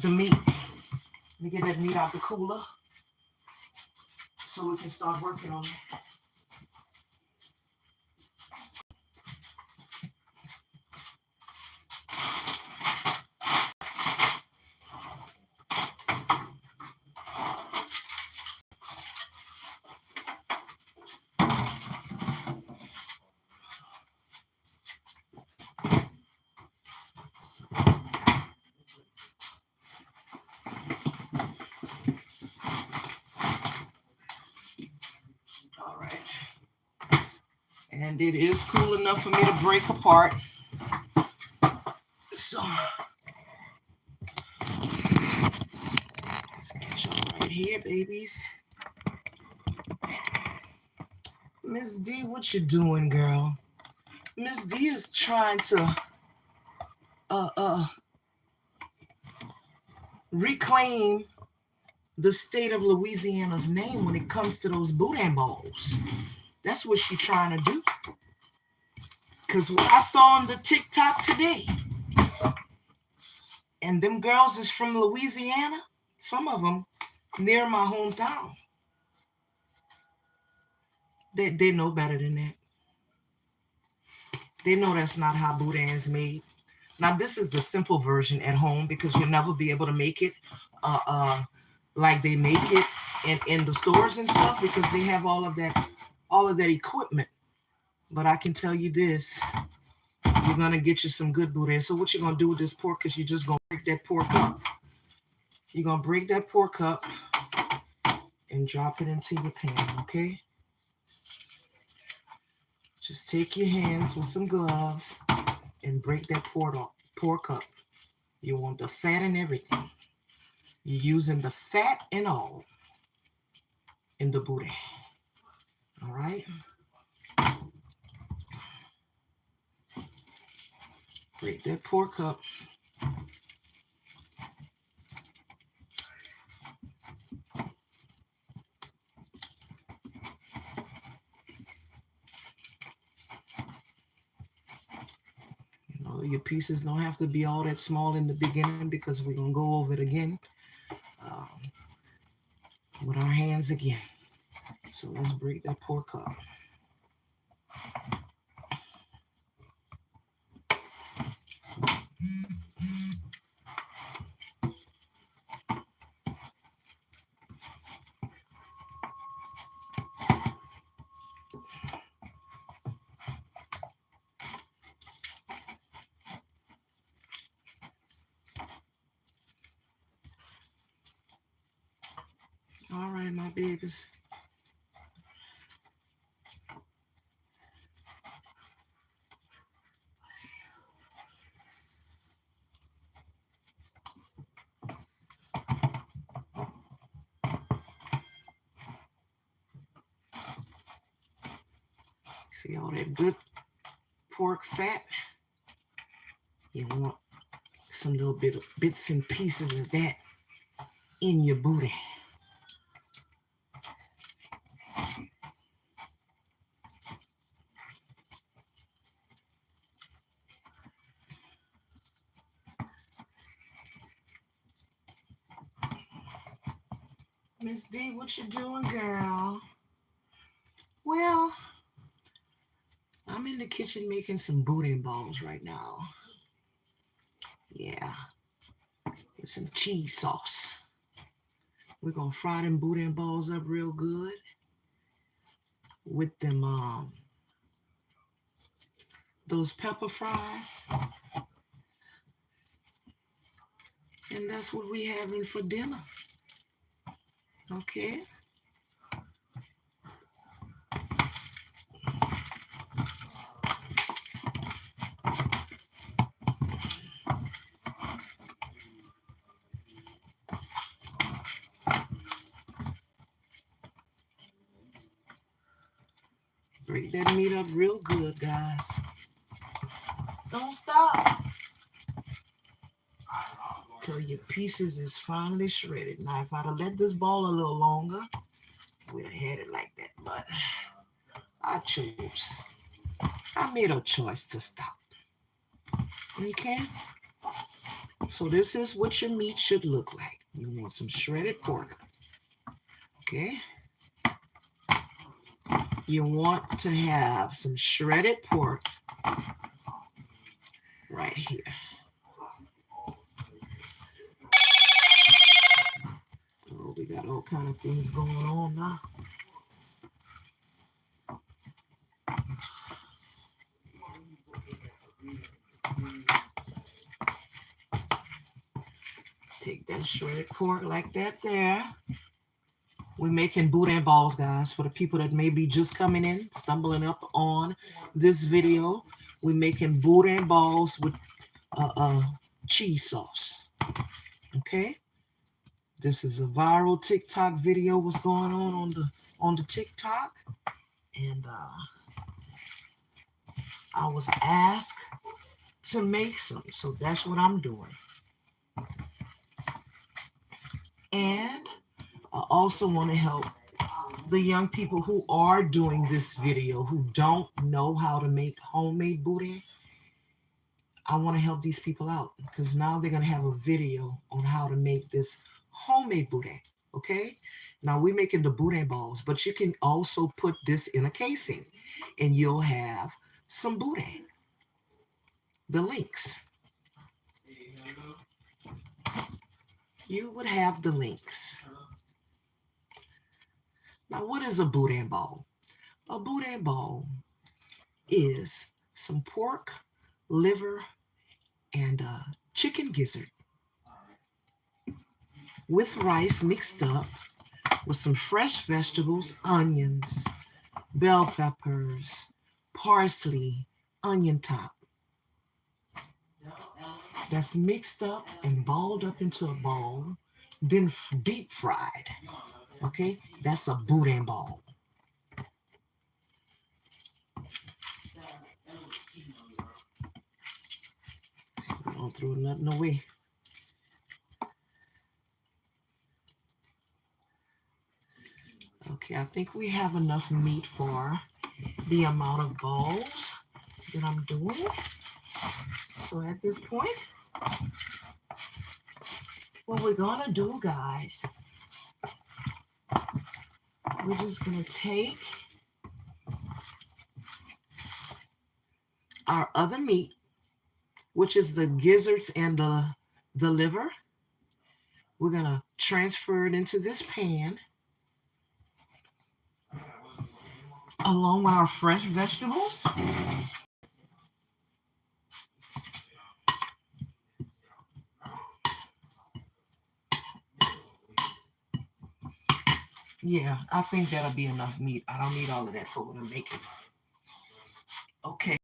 meat. Let me get that meat out the cooler so we can start working on it. All right. And it is cool enough for me to break apart. So let's get y'all right here, babies. Miss D, what you doing, girl? Miss D is trying to reclaim the state of Louisiana's name when it comes to those Boudin balls. That's what she's trying to do. Because what I saw on the TikTok today, and them girls is from Louisiana, some of them near my hometown. They know better than that. They know that's not how Boudin is made. Now, this is the simple version at home because you'll never be able to make it like they make it in the stores and stuff because they have all of that equipment. But I can tell you this, you're gonna get you some good Boudin. So what you're gonna do with this pork is you're just gonna break that pork up. You're gonna break that pork up and drop it into your pan, okay? Just take your hands with some gloves and break that pork up. You want the fat and everything. You're using the fat and all in the Boudin. All right? Break that pork up. Your pieces don't have to be all that small in the beginning because we're going to go over it again um, with our hands again. So let's break that pork up. All right, my babies. See all that good pork fat? You want some little bits and pieces of that in your Boudin. Miss D, what you doing, girl? Well, I'm in the kitchen making some Boudin balls right now. Yeah. And some cheese sauce. We're going to fry them Boudin balls up real good with them, those pepper fries. And that's what we're having for dinner. Okay. Break that meat up real good, guys. Don't stop till your pieces is finally shredded. Now, if I'd have let this ball a little longer, we'd have had it like that. But I chose. I made a choice to stop. Okay? So this is what your meat should look like. You want some shredded pork. Okay? You want to have some shredded pork right here. Oh, we got all kind of things going on now. Take that shredded pork like that there. We're making boudin balls, guys, for the people that may be just coming in, stumbling up on this video. We're making boudin balls with cheese sauce. Okay? This is a viral TikTok video. What's going on the TikTok? And I was asked to make some, so that's what I'm doing. And I also want to help the young people who are doing this video who don't know how to make homemade boudin. I want to help these people out because now they're going to have a video on how to make this homemade boudin. Okay, now we're making the boudin balls, but you can also put this in a casing and you'll have some boudin. The links. You would have the links. Now, what is a boudin ball? A boudin ball is some pork, liver, and chicken gizzard with rice mixed up with some fresh vegetables, onions, bell peppers, parsley, onion top. That's mixed up and balled up into a ball, then deep fried. Okay, that's a boudin ball. Don't throw nothing away. Okay, I think we have enough meat for the amount of balls that I'm doing. So at this point, what we're gonna do, guys, we're just gonna take our other meat, which is the gizzards and the liver. We're gonna transfer it into this pan along with our fresh vegetables. Yeah, I think that'll be enough meat. I don't need all of that for what I'm making. Okay.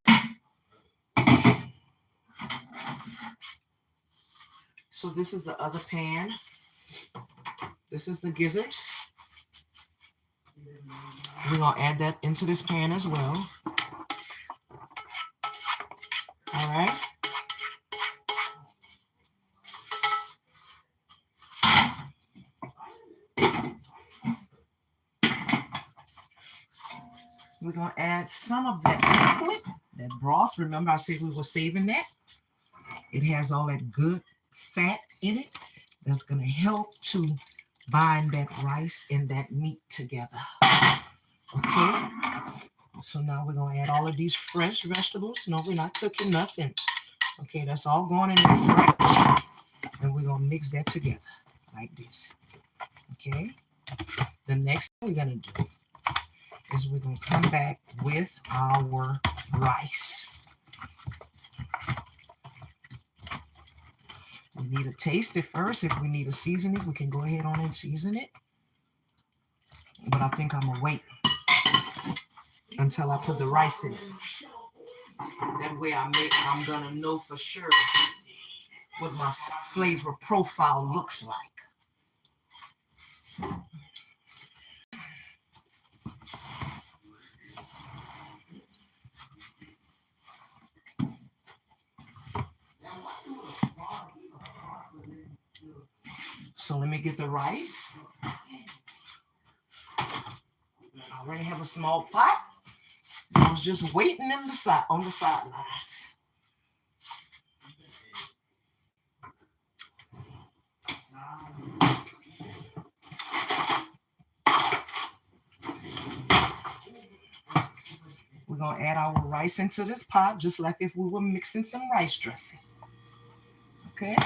So this is the other pan. This is the gizzards. We're going to add that into this pan as well. All right. We're going to add some of that liquid, that broth. Remember I said we were saving that? It has all that good fat in it that's going to help to bind that rice and that meat together. Okay? So now we're going to add all of these fresh vegetables. No, we're not cooking nothing. Okay, that's all going in there fresh. And we're going to mix that together like this. Okay? The next thing we're going to do is we're going to come back with our rice. We need to taste it first. If we need to season it, we can go ahead on and season it. But I think I'm gonna wait until I put the rice in. That way I'm gonna know for sure what my flavor profile looks like. So let me get the rice. I already have a small pot. I was just waiting on the sidelines. We're gonna add our rice into this pot just like if we were mixing some rice dressing. Okay.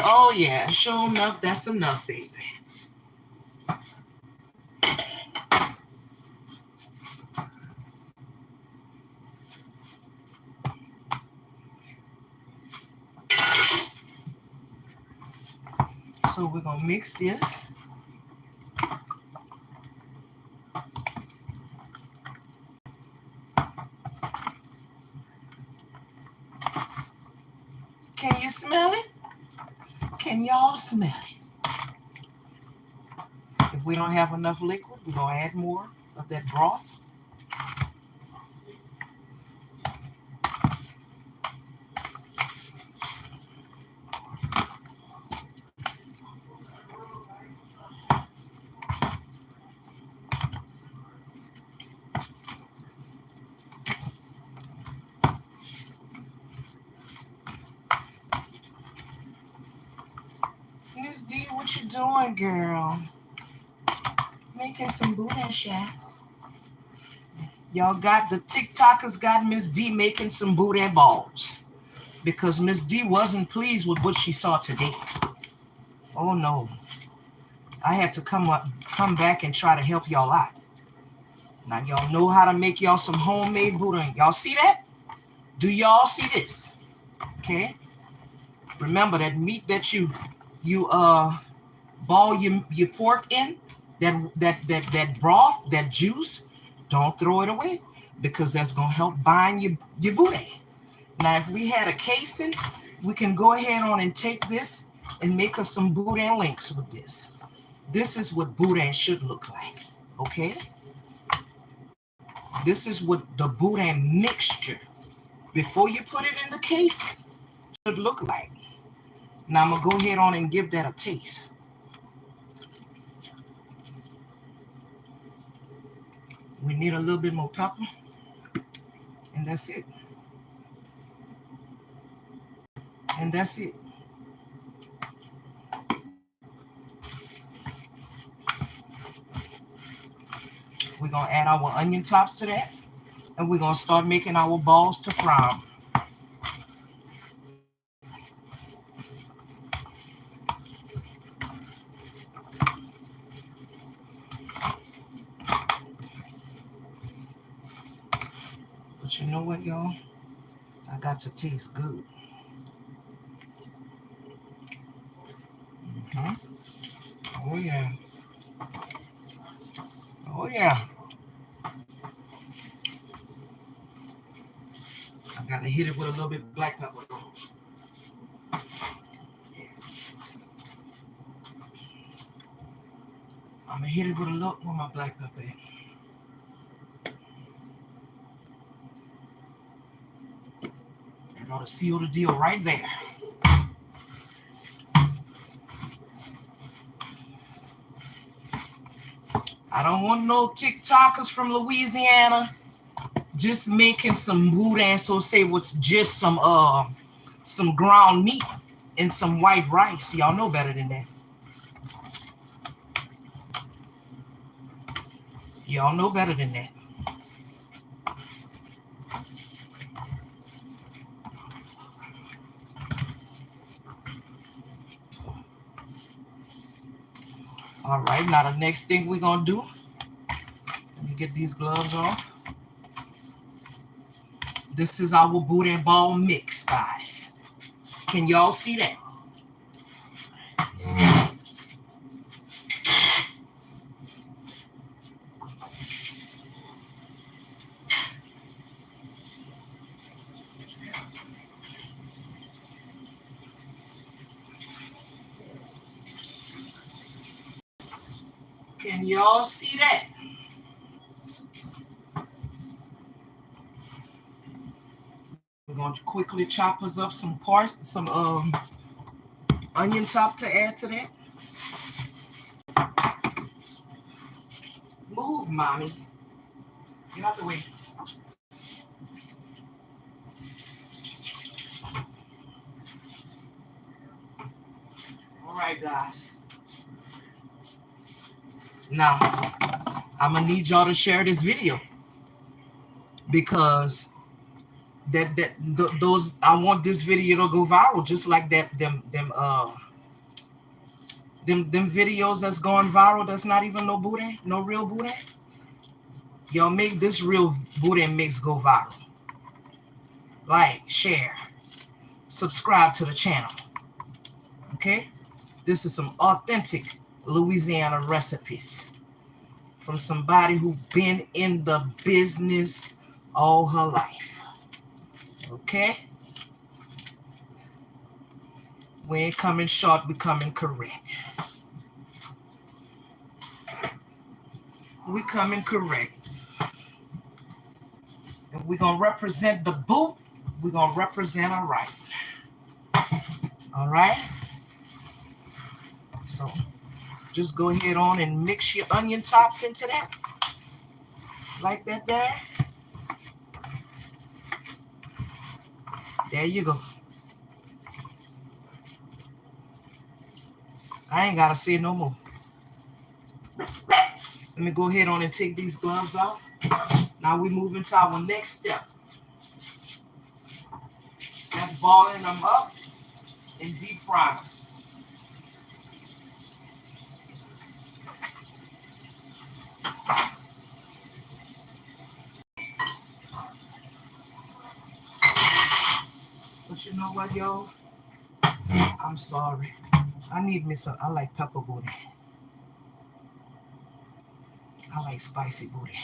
Oh yeah, sure enough, that's enough, baby. So we're gonna mix this. Can you smell it? Can y'all smell it? If we don't have enough liquid, we're gonna add more of that broth. Miss D, what you doing, girl? Making some Boudin shot. Y'all got the TikTokers got Miss D making some Boudin balls because Miss D wasn't pleased with what she saw today. Oh no. I had to come back and try to help y'all out. Now y'all know how to make y'all some homemade Boudin. Y'all see that? Do y'all see this? Okay. Remember that meat that you ball your pork in, that broth, that juice, don't throw it away because that's gonna help bind your Boudin. Now if we had a casing, we can go ahead on and take this and make us some Boudin links with this. This is what Boudin should look like. Okay? This is what the Boudin mixture, before you put it in the case, should look like. Now I'm gonna go ahead on and give that a taste. We need a little bit more pepper, and that's it. And that's it. We're gonna add our onion tops to that, and we're gonna start making our balls to fry. But you know what, y'all? I got to taste good. Mm-hmm. Oh yeah. Oh yeah. I gotta hit it with a little bit of black pepper. I'm gonna hit it with a little with my black pepper. That ought to seal the deal right there. I don't want no TikTokers from Louisiana just making some Boudin sauce with just some ground meat and some white rice. Y'all know better than that. Y'all know better than that. right, now the next thing we're gonna do, let me get these gloves off. This is our Boudin ball mix, guys. Can y'all see that? Can y'all see that? We're going to quickly chop us up some parts, some onion top to add to that. Move, mommy. Get out the way. All right, guys. Now, I'm gonna need y'all to share this video because those I want this video to go viral, just like them videos that's going viral. That's not even no Boudin, no real Boudin. Y'all make this real Boudin mix go viral. Like, share, subscribe to the channel. Okay, this is some authentic Louisiana recipes from somebody who's been in the business all her life. Okay? We ain't coming short, we coming correct. We coming correct. And we're gonna represent the boot, we're gonna represent our right. All right? So just go ahead on and mix your onion tops into that. Like that there. There you go. I ain't gotta say no more. Let me go ahead on and take these gloves off. Now we move into our next step. That's balling them up and deep frying. But you know what, y'all? I'm sorry. I need me some. I like pepper Boudin. I like spicy Boudin.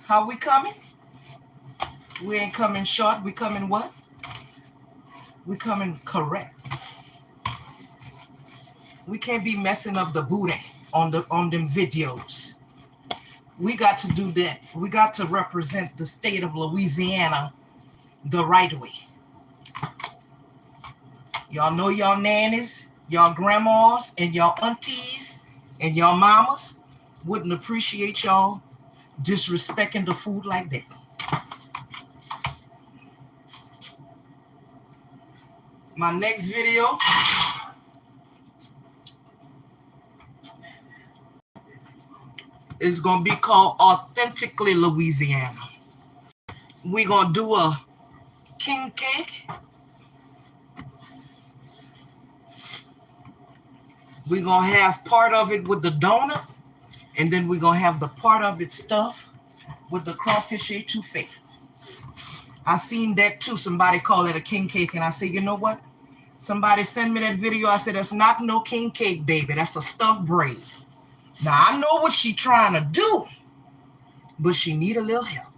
How we coming? We ain't coming short. We coming what? We coming correct. We can't be messing up the Boudin on them videos. We got to do that. We got to represent the state of Louisiana the right way. Y'all know y'all nannies, y'all grandmas, and y'all aunties, and y'all mamas wouldn't appreciate y'all disrespecting the food like that. My next video is gonna be called Authentically Louisiana. We're gonna do a king cake. We're gonna have part of it with the donut, and then we're gonna have the part of it stuffed with the crawfish etouffee. I seen that too. Somebody call it a king cake, and I said, you know what? Somebody send me that video. I said, that's not no king cake, baby. That's a stuffed braid. Now, I know what she trying to do, but she need a little help.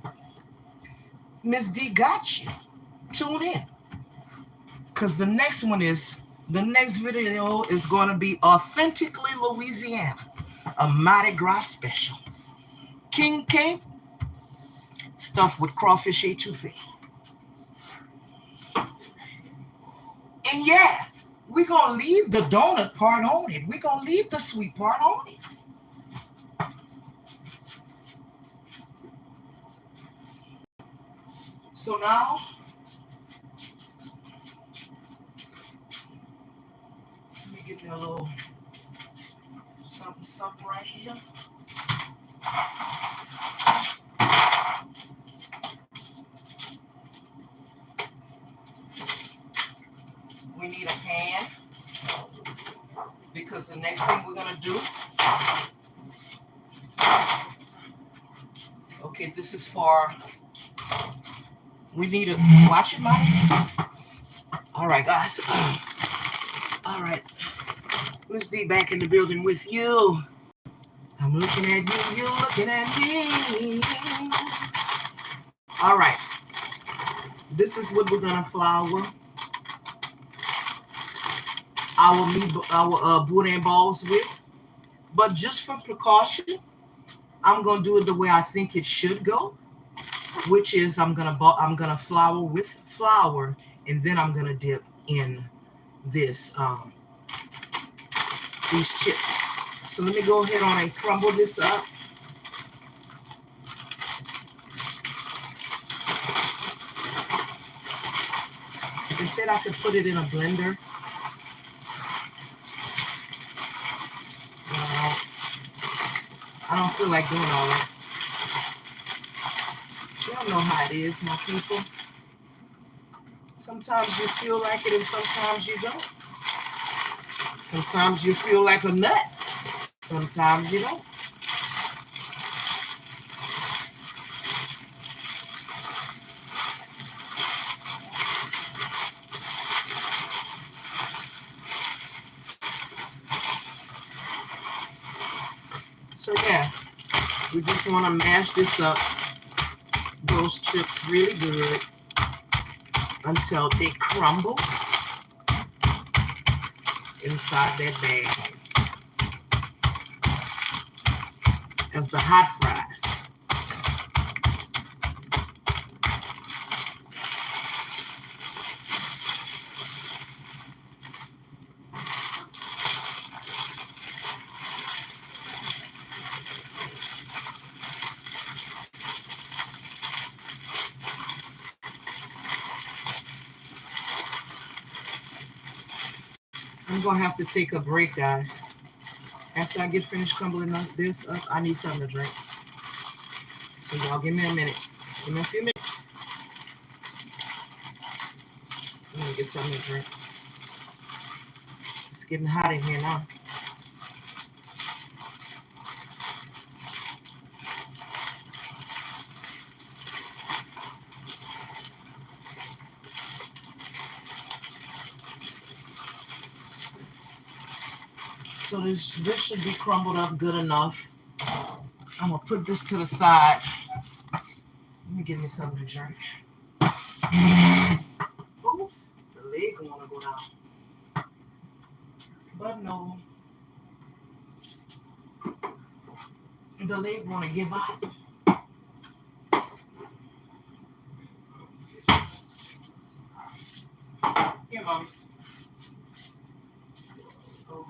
Miss D got you. Tune in. Because the next video is going to be Authentically Louisiana, a Mardi Gras special. King cake, stuffed with crawfish etouffee. And yeah, we're going to leave the donut part on it. We're going to leave the sweet part on it. So now, let me get me a little something right here. We need a pan because the next thing we're gonna do. Okay, this is for. We need to watch it, Mike. All right, guys. All right. Let's be back in the building with you. I'm looking at you. You're looking at me. All right. This is what we're gonna flour our Boudin balls with. But just for precaution, I'm gonna do it the way I think it should go, which is I'm gonna flour with flour, and then I'm gonna dip in this these chips. So let me go ahead on and crumble this up. They said I could put it in a blender. I don't feel like doing all that. Y'all know how it is, my people. Sometimes you feel like it and sometimes you don't. Sometimes you feel like a nut. Sometimes you don't. So yeah, we just want to mash this up, those chips really good until they crumble inside that bag as the hot fries. I'm going to have to take a break, guys. After I get finished crumbling this up, I need something to drink. So y'all give me a minute. Give me a few minutes. I'm going to get something to drink. It's getting hot in here now. So this should be crumbled up good enough. I'm going to put this to the side. Let me give me something to drink. Oops, the leg want to go down. But no. The leg want to give out. Here, Mommy. Oh.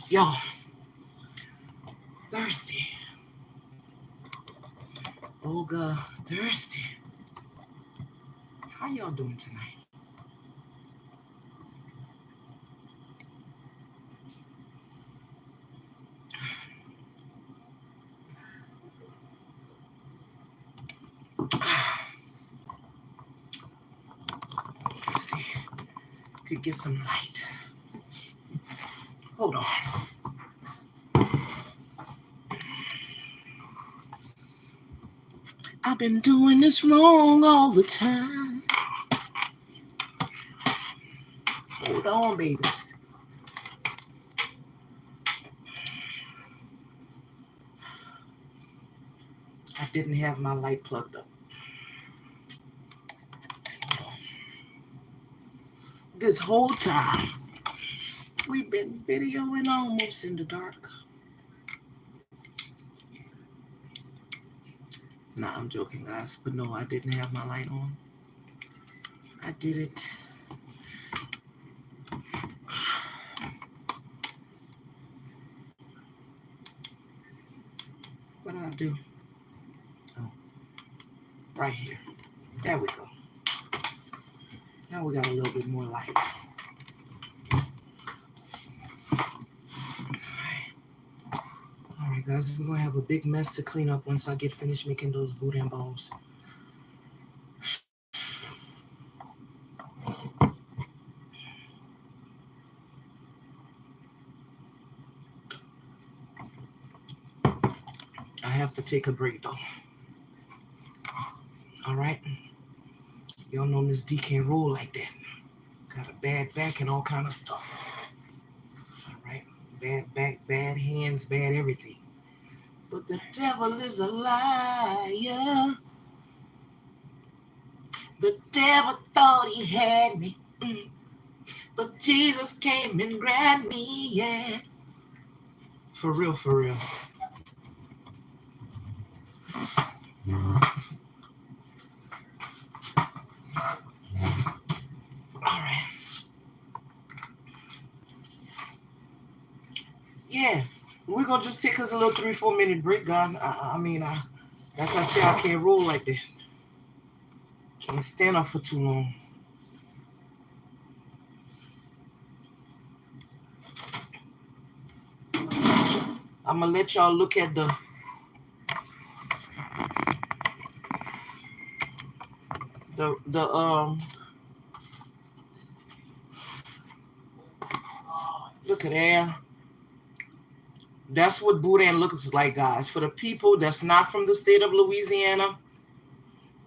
Y'all, thirsty. Oh God, thirsty. How y'all doing tonight? Let's see. Could get some light. Hold on. I've been doing this wrong all the time. Hold on, babies. I didn't have my light plugged up. This whole time, we've been videoing almost in the dark. Nah, I'm joking, guys. But no, I didn't have my light on. I did it. What do I do? Oh, right here. There we go. Now we got a little bit more light. All right, guys, we're going to have a big mess to clean up once I get finished making those Boudin balls. I have to take a break, though. All right? Y'all know Miss D can't roll like that. Got a bad back and all kind of stuff. All right? Bad back, bad hands, bad everything. But the devil is a liar. The devil thought he had me. But Jesus came and grabbed me, yeah. For real, for real. Alright. Yeah. We're going to just take us a little 3-4 minute break, guys. I mean, like I said, I can't roll like that. Can't stand up for too long. I'm going to let y'all look at the look at that. That's what Boudin looks like, guys. For the people that's not from the state of Louisiana,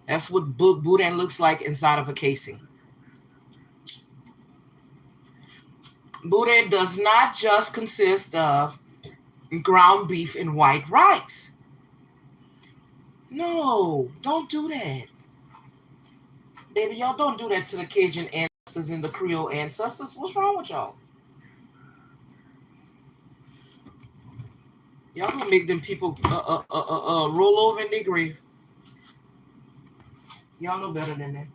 that's what Boudin looks like inside of a casing. Boudin does not just consist of ground beef and white rice. No, don't do that. Baby, y'all don't do that to the Cajun ancestors and the Creole ancestors. What's wrong with y'all? Y'all gonna make them people roll over in their grave. Y'all know better than that.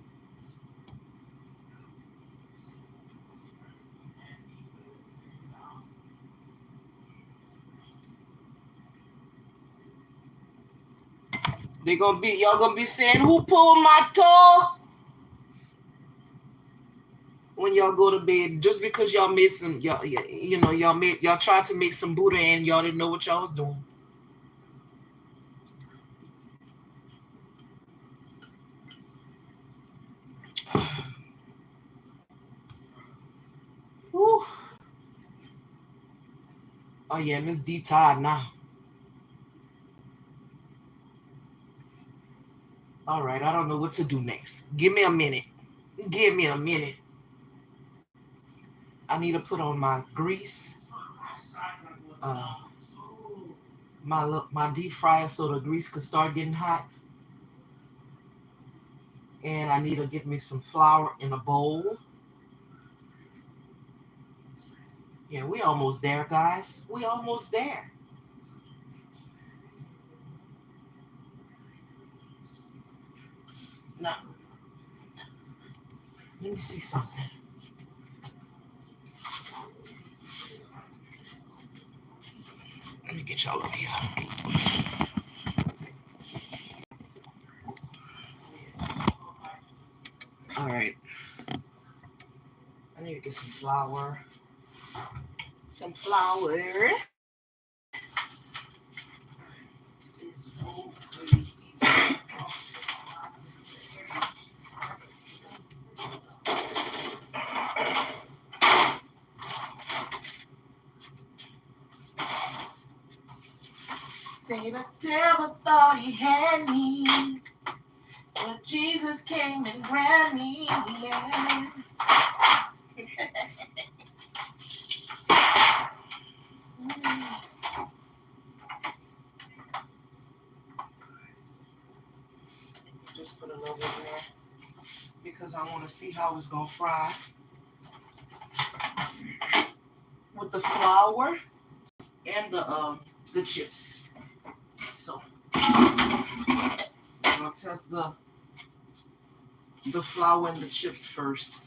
Y'all gonna be saying, who pulled my toe? When y'all go to bed, just because y'all made some, y'all tried to make some Boudin and y'all didn't know what y'all was doing. Whew. Oh yeah, Miss D tired now. All right, I don't know what to do next. Give me a minute. Give me a minute. I need to put on my grease. My deep fryer so the grease could start getting hot. And I need to get me some flour in a bowl. Yeah, we almost there, guys. We almost there. Now, let me see something. Let me get y'all up here. All right. I need to get some flour. Some flour. Say the devil thought he had me, but Jesus came and grabbed me. Yeah. because I want to see how it's going to fry with the flour and the chips. So I'll test the flour and the chips first.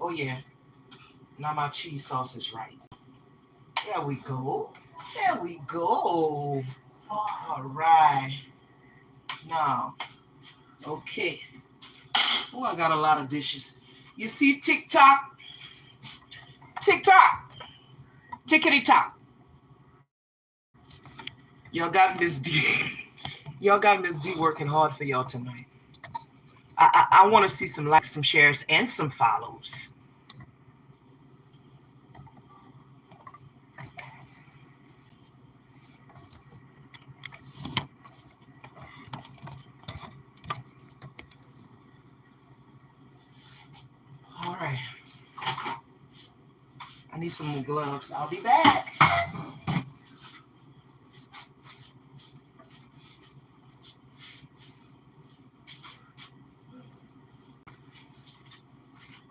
Oh yeah, now my cheese sauce is right. There we go. There we go. All right. Now, okay. Oh, I got a lot of dishes. You see TikTok? TikTok. Tickety-tock. Y'all got Miss D. Y'all got Miss D working hard for y'all tonight. I want to see some likes, some shares, and some follows. All right. I need some more gloves. I'll be back.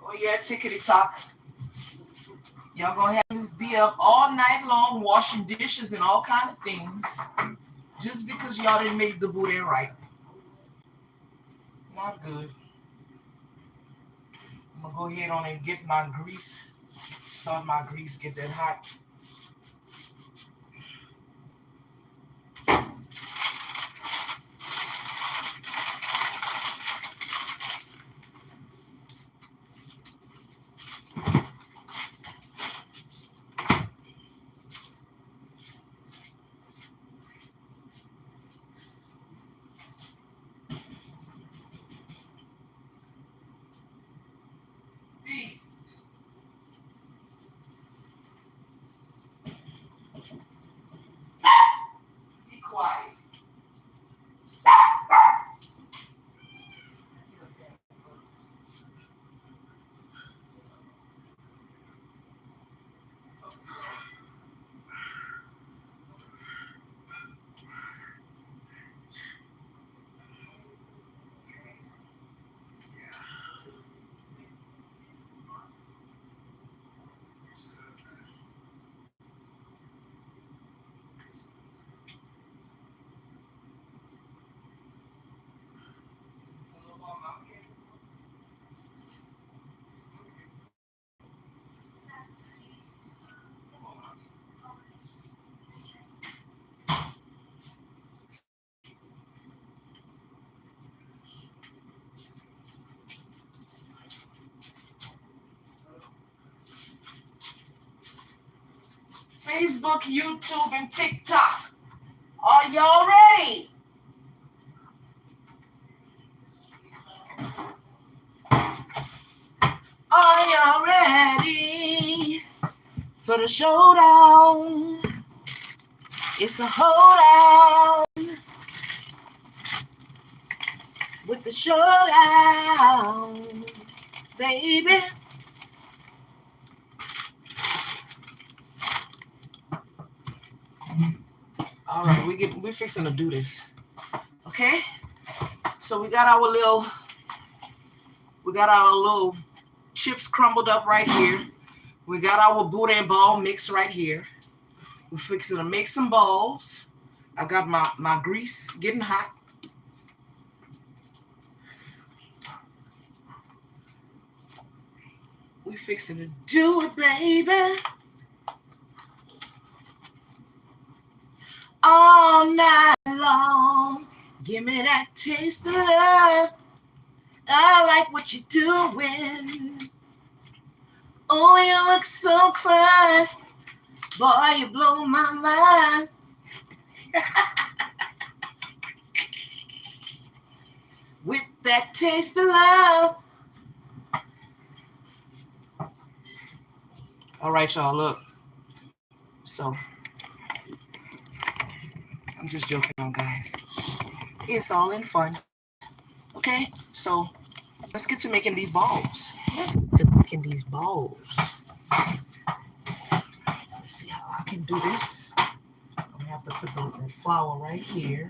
Oh yeah, tickety-tock. Y'all gonna have Miss D up all night long washing dishes and all kind of things just because y'all didn't make the boudin right. Not good. I'm gonna go ahead on and get my grease. Start my grease, get that hot. Be quiet. Facebook, YouTube, and TikTok. Are y'all ready? Are y'all ready for the showdown? It's a hoedown with the showdown, baby. All right, we're fixing to do this. Okay, so we got our little chips crumbled up right here. We got our boudin ball mix right here. We're fixing to make some balls. I got my grease getting hot. We fixing to do it, baby. All night long. Give me that taste of love. I like what you're doing. Oh, you look so fine. Boy, you blow my mind. With that taste of love. All right, y'all, look. So, I'm just joking on, guys. It's all in fun. Okay, so let's get to making these balls. Let's get to making these balls. Let's see how I can do this. I'm gonna have to put that flour right here.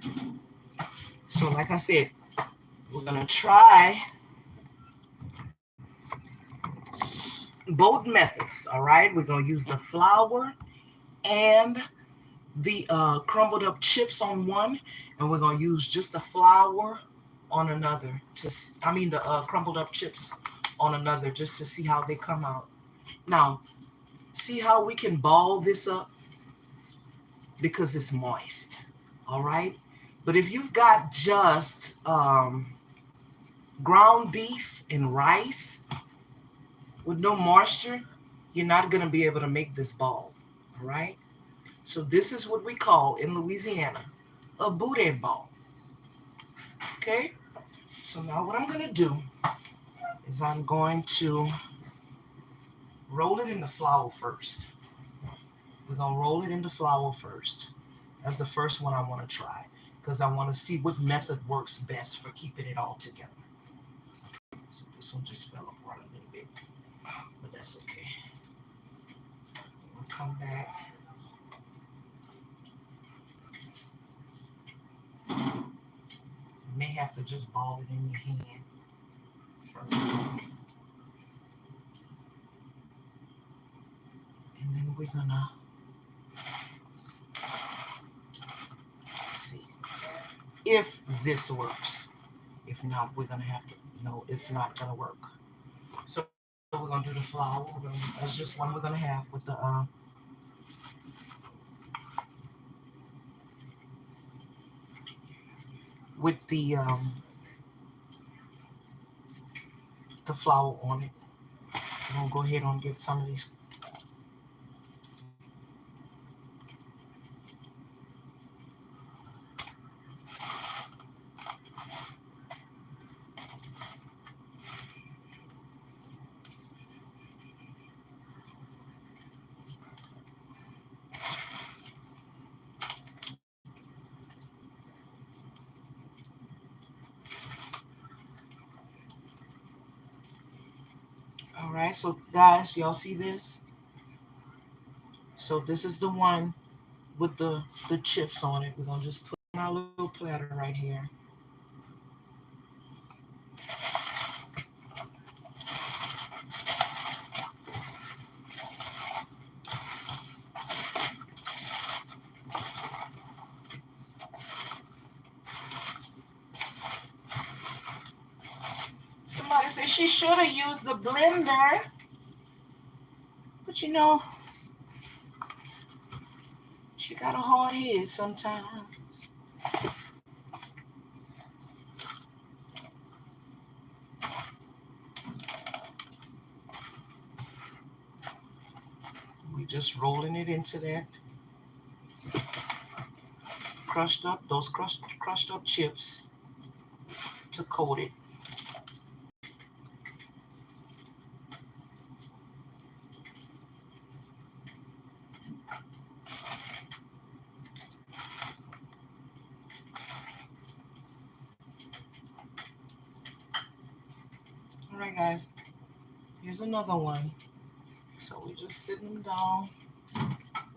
So like I said, we're going to try both methods, all right? We're going to use the flour and the crumbled up chips on one, and we're going to use just the flour on another. The crumbled up chips on another, just to see how they come out. Now, see how we can ball this up? Because it's moist, all right? But if you've got just ground beef and rice with no moisture, you're not going to be able to make this ball, all right? So this is what we call in Louisiana a Boudin ball, okay? So now what I'm going to do is I'm going to roll it in the flour first. We're going to roll it in the flour first. That's the first one I want to try, because I want to see what method works best for keeping it all together. So this one just fell apart a little bit, but that's okay. We'll come back. You may have to just ball it in your hand first. And then we're gonna see if this works. If not, we're gonna have to, no, it's not gonna work. So we're gonna do the flour. That's just one we're gonna have with the flour on it. We're gonna go ahead and get some of these. All right, so guys, y'all see this? So this is the one with the chips on it. We're gonna just put in our little platter right here. Somebody said she should have used the blender, but you know, she got a hard head sometimes. We just rolling it into that crushed up chips to coat it. All right, guys, here's another one. So we're just sitting them down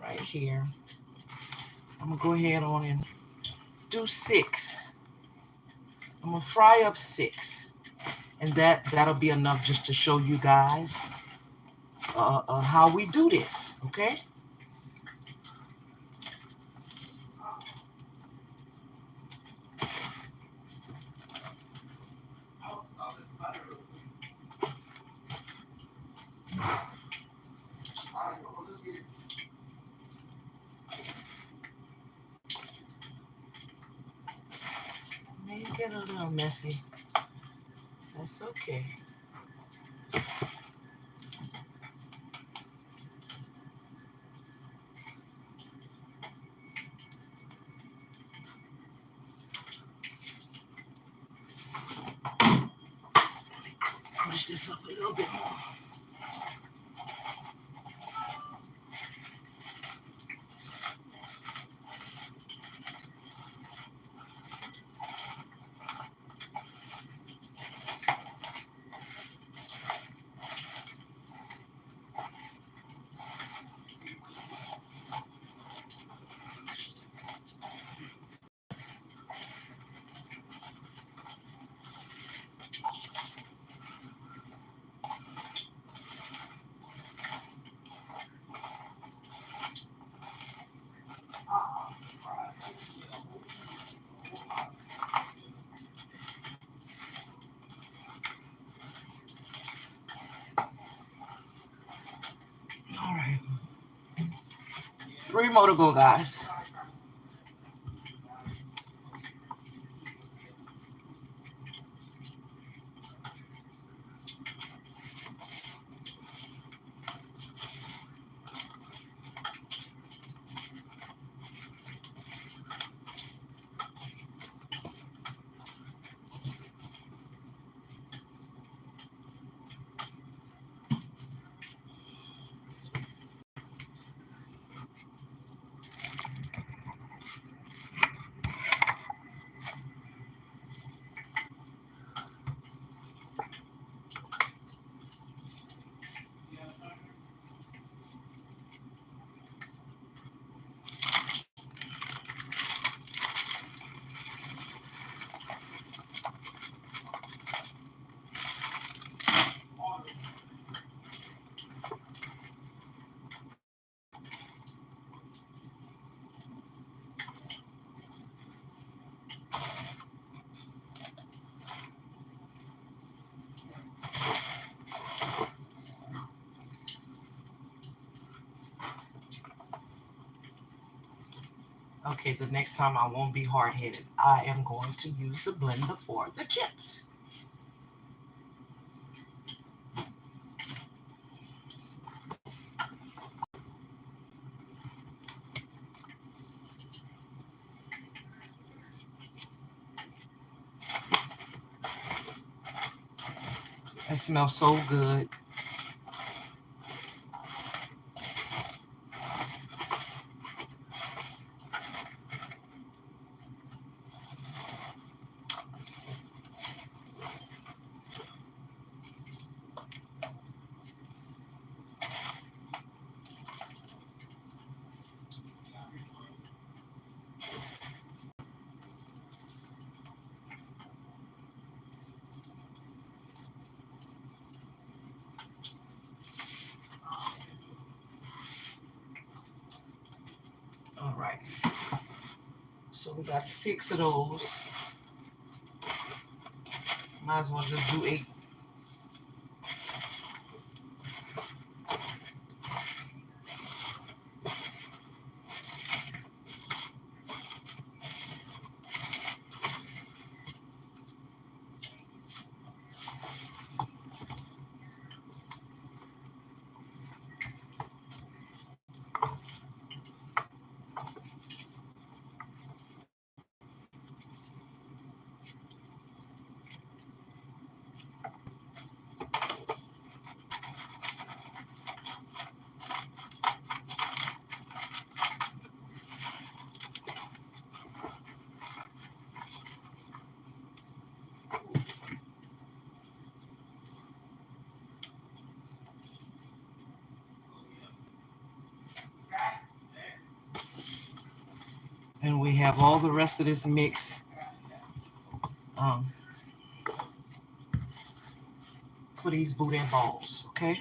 right here. I'm gonna go ahead on and do 6. I'm gonna fry up 6, and that'll be enough just to show you guys how we do this. Okay. May get a little messy. That's okay. Push this up a little bit more. 3 more to go, guys. Okay, the next time I won't be hard-headed. I am going to use the blender for the chips. It smells so good. All right. So we got 6 of those. Might as well just do 8. And we have all the rest of this mix for these Boudin balls, okay?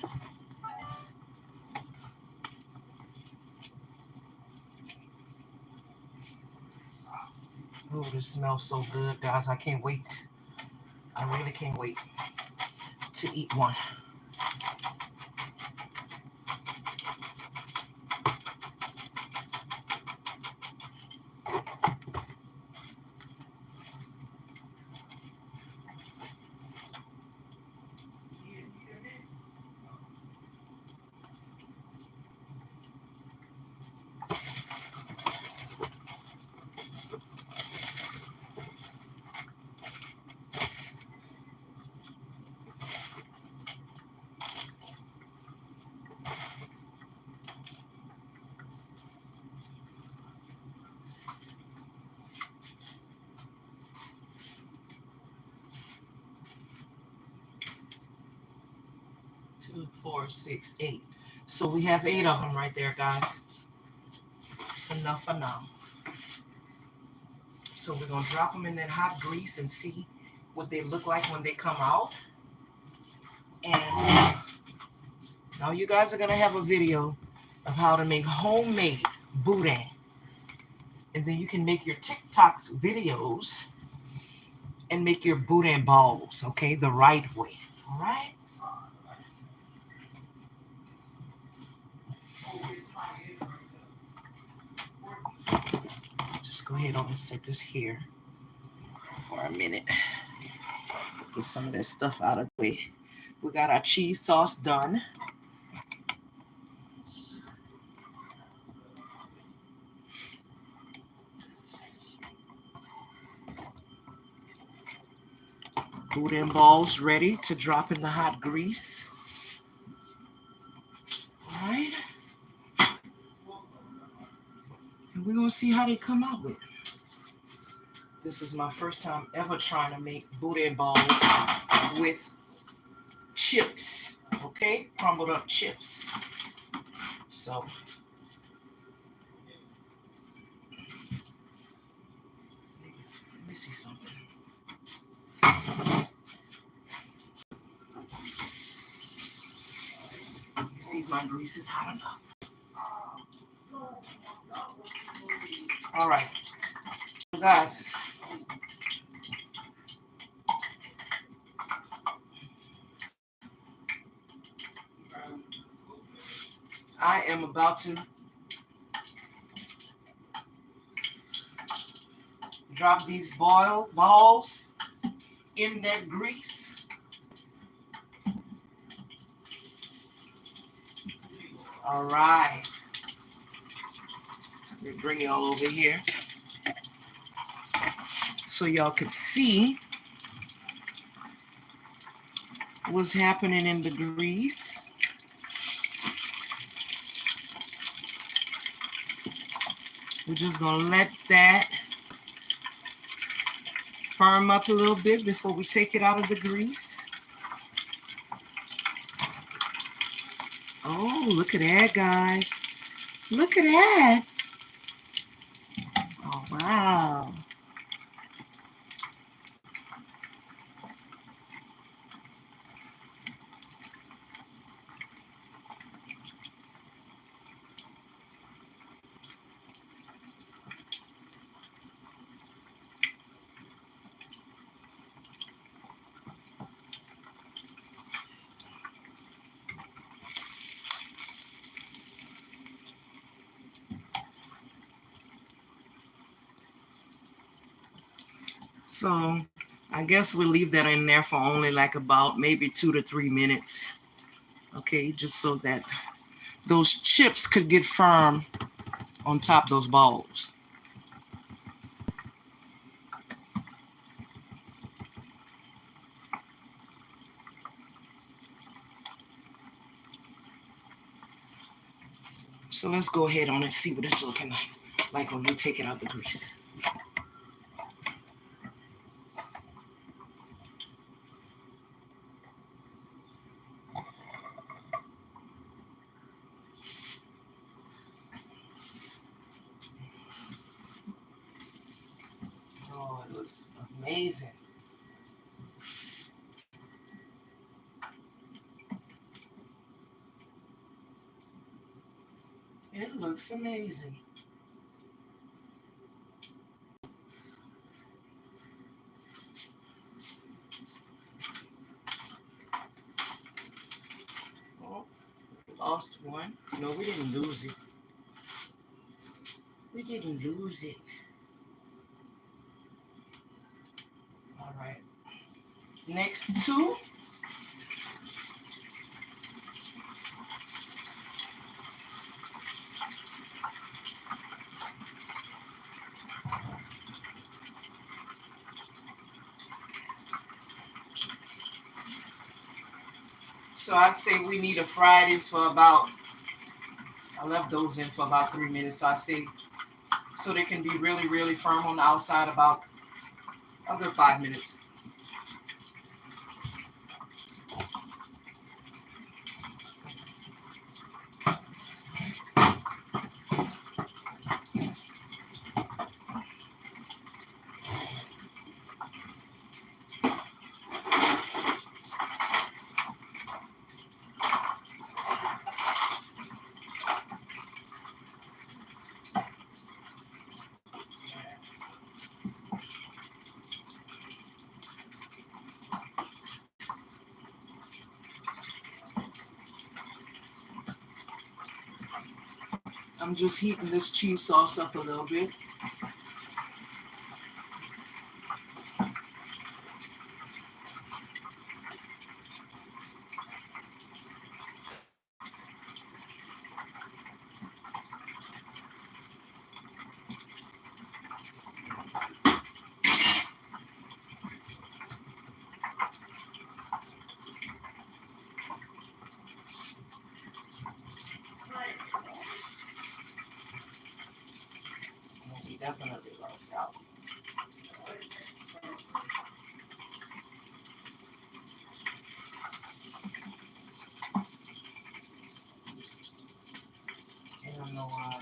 Oh, this smells so good, guys. I can't wait. I really can't wait to eat one. Two, 4, 6, 8. So we have 8 of them right there, guys. It's enough for now. So we're going to drop them in that hot grease and see what they look like when they come out. And now you guys are going to have a video of how to make homemade Boudin. And then you can make your TikTok videos and make your Boudin balls, okay, the right way. All right? go ahead on and set this here for a minute. Get some of that stuff out of the way. We got our cheese sauce done. Boudin balls ready to drop in the hot grease. All right. And we're going to see how they come out with it. This is my first time ever trying to make Boudin balls with chips, okay? Crumbled up chips. So, let me see something. Let me see if my grease is hot enough. All right. Guys, I am about to drop these boiled balls in that grease. All right. Let me bring y'all over here so y'all can see what's happening in the grease. We're just gonna let that firm up a little bit before we take it out of the grease. Oh, look at that, guys. Look at that. Oh, wow. So I guess we'll leave that in there for only like about maybe 2 to 3 minutes. Okay, just so that those chips could get firm on top of those balls. So let's go ahead on and see what it's looking like when we take it out the grease. Oh, it looks amazing. It looks amazing. Oh, we lost one. No, we didn't lose it. We didn't lose it. All right. Next two. So I'd say we need to fry this for about, I left those in for about 3 minutes. So I say, so they can be really, really firm on the outside, about other 5 minutes. I'm just heating this cheese sauce up a little bit. I don't know why.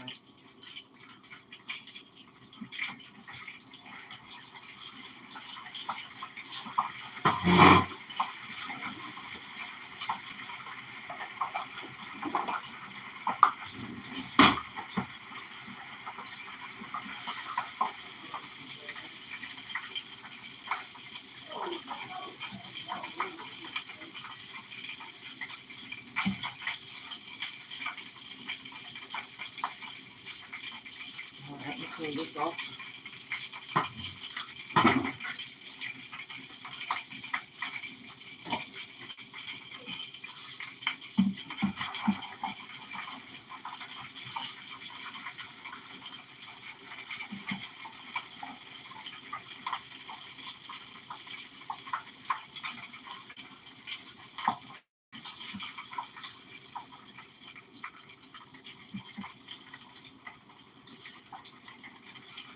All right, let me clean this off.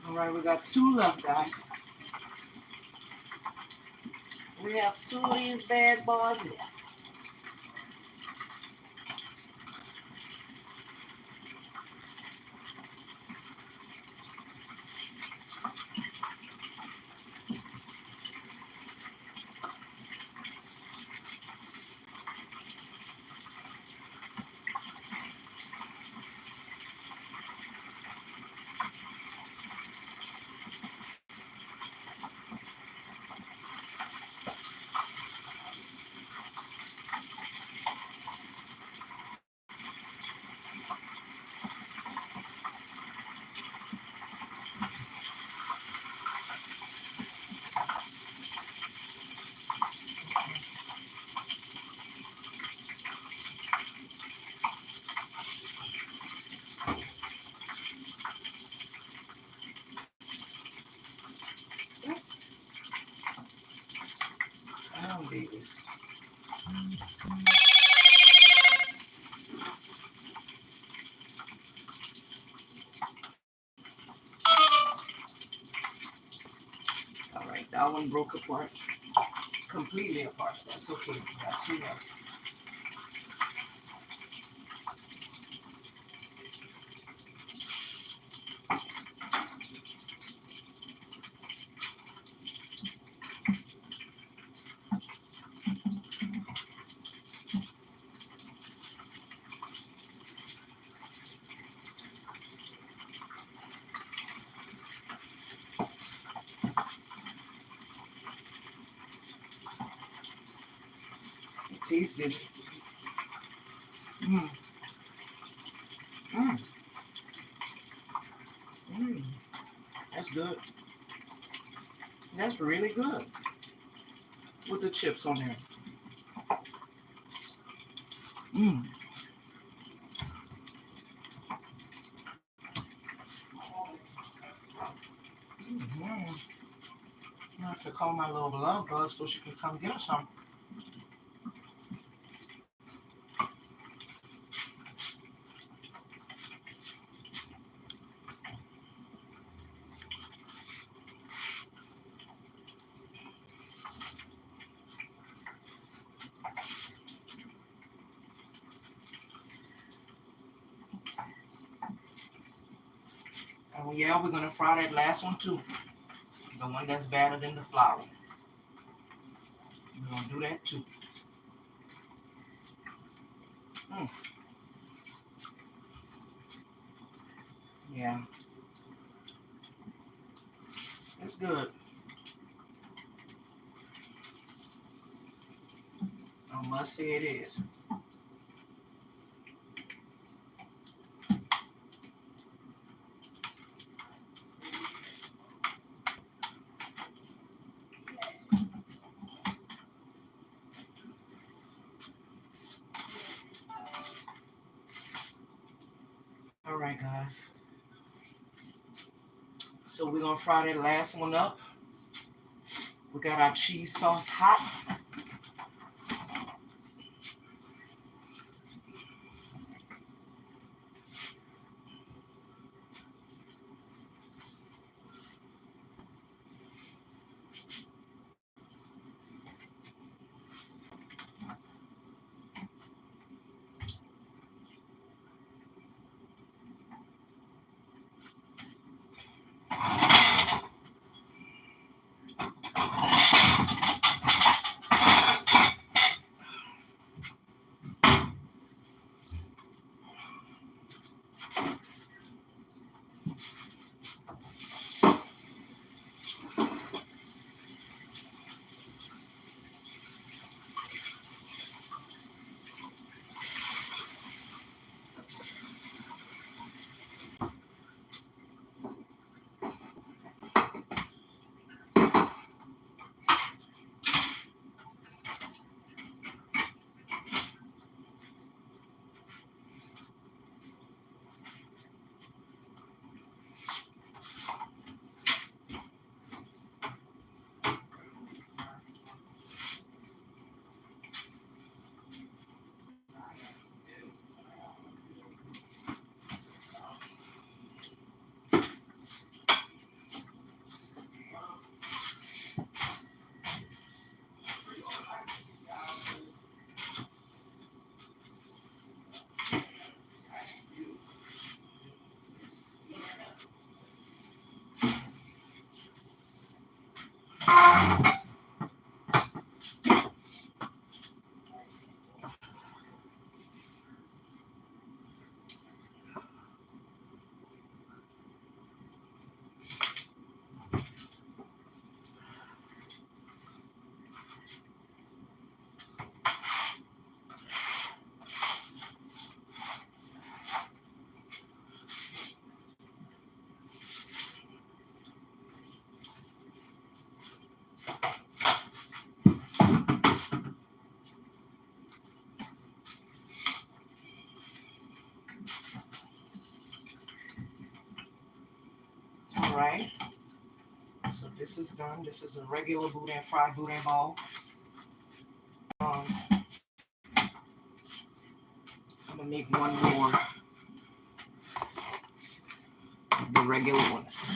All right, we got 2 left, guys. We have 2 of these bad boys left. Oh, babies. All right, that one broke apart. Completely apart. That's okay. We got 2 left. Taste this. Mmm. Mmm. Mmm. That's good. That's really good. With the chips on there. Mmm. Mm-hmm. I have to call my little love bug so she can come get us some. Oh yeah, we're gonna fry that last one too. The one that's better than the flour. We're gonna do that too. Mm. Yeah, it's good. I must say it is. All right, guys. So we're gonna fry that last one up. We got our cheese sauce hot. This is done. This is a regular boudin, fried boudin ball. Um, I'm gonna make one more of the regular ones.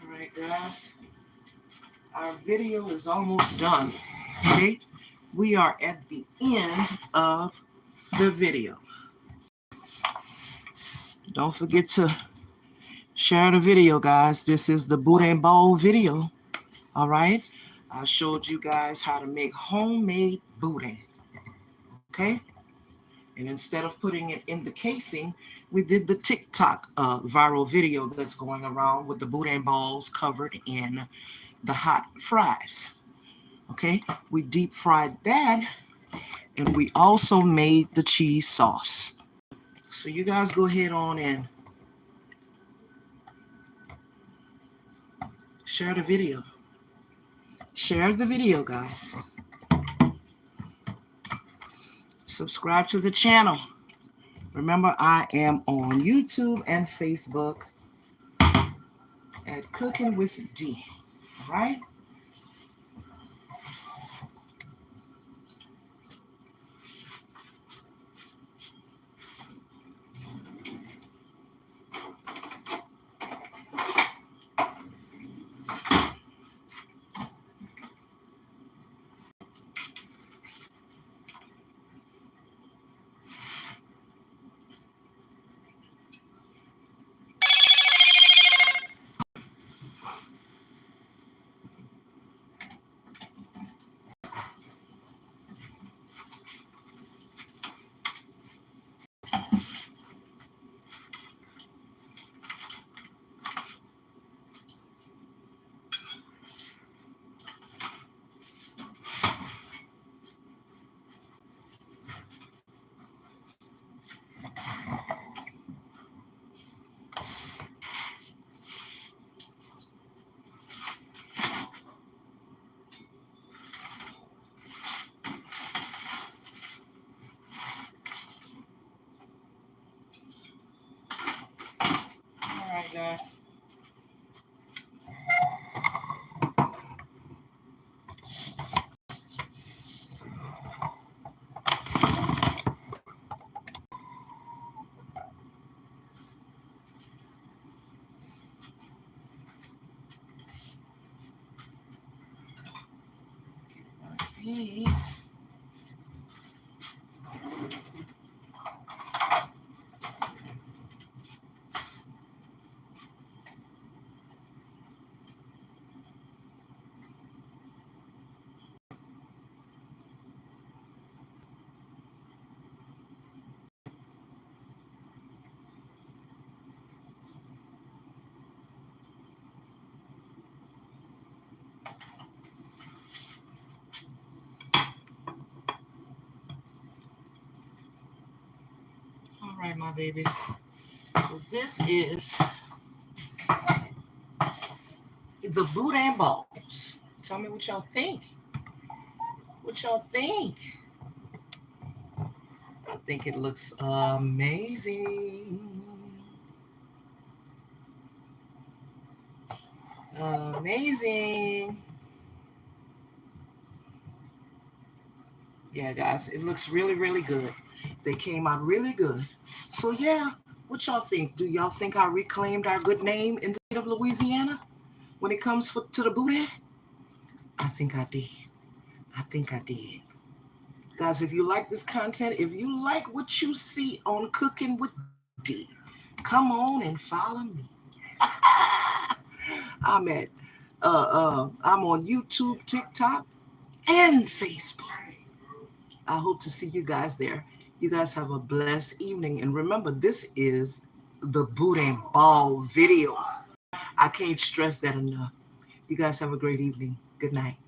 All right, guys. Our video is almost done. Okay, we are at the end of the video. Don't forget to share the video, guys. This is the boudin ball video. All right, I showed you guys how to make homemade boudin. Okay, and instead of putting it in the casing, we did the TikTok viral video that's going around with the boudin balls covered in the hot fries. Okay, we deep fried that, and we also made the cheese sauce. So you guys go ahead on and share the video. Share the video, guys. Subscribe to the channel. Remember, I am on YouTube and Facebook at Cooking with D. All right? these. All right, my babies. So this is the Boudin balls. Tell me what y'all think. What y'all think? I think it looks amazing. Amazing. Yeah, guys, it looks really, really good. They came out really good. So, yeah, what y'all think? Do y'all think I reclaimed our good name in the state of Louisiana when it comes to the Boudin? I think I did. I think I did. Guys, if you like this content, if you like what you see on Cooking with D, come on and follow me. I'm on YouTube, TikTok, and Facebook. I hope to see you guys there. You guys have a blessed evening. And remember, this is the Boudin Ball video. I can't stress that enough. You guys have a great evening. Good night.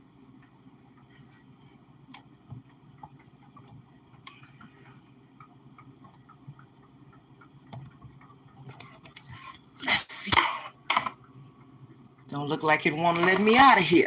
Let's see. Don't look like it want to let me out of here.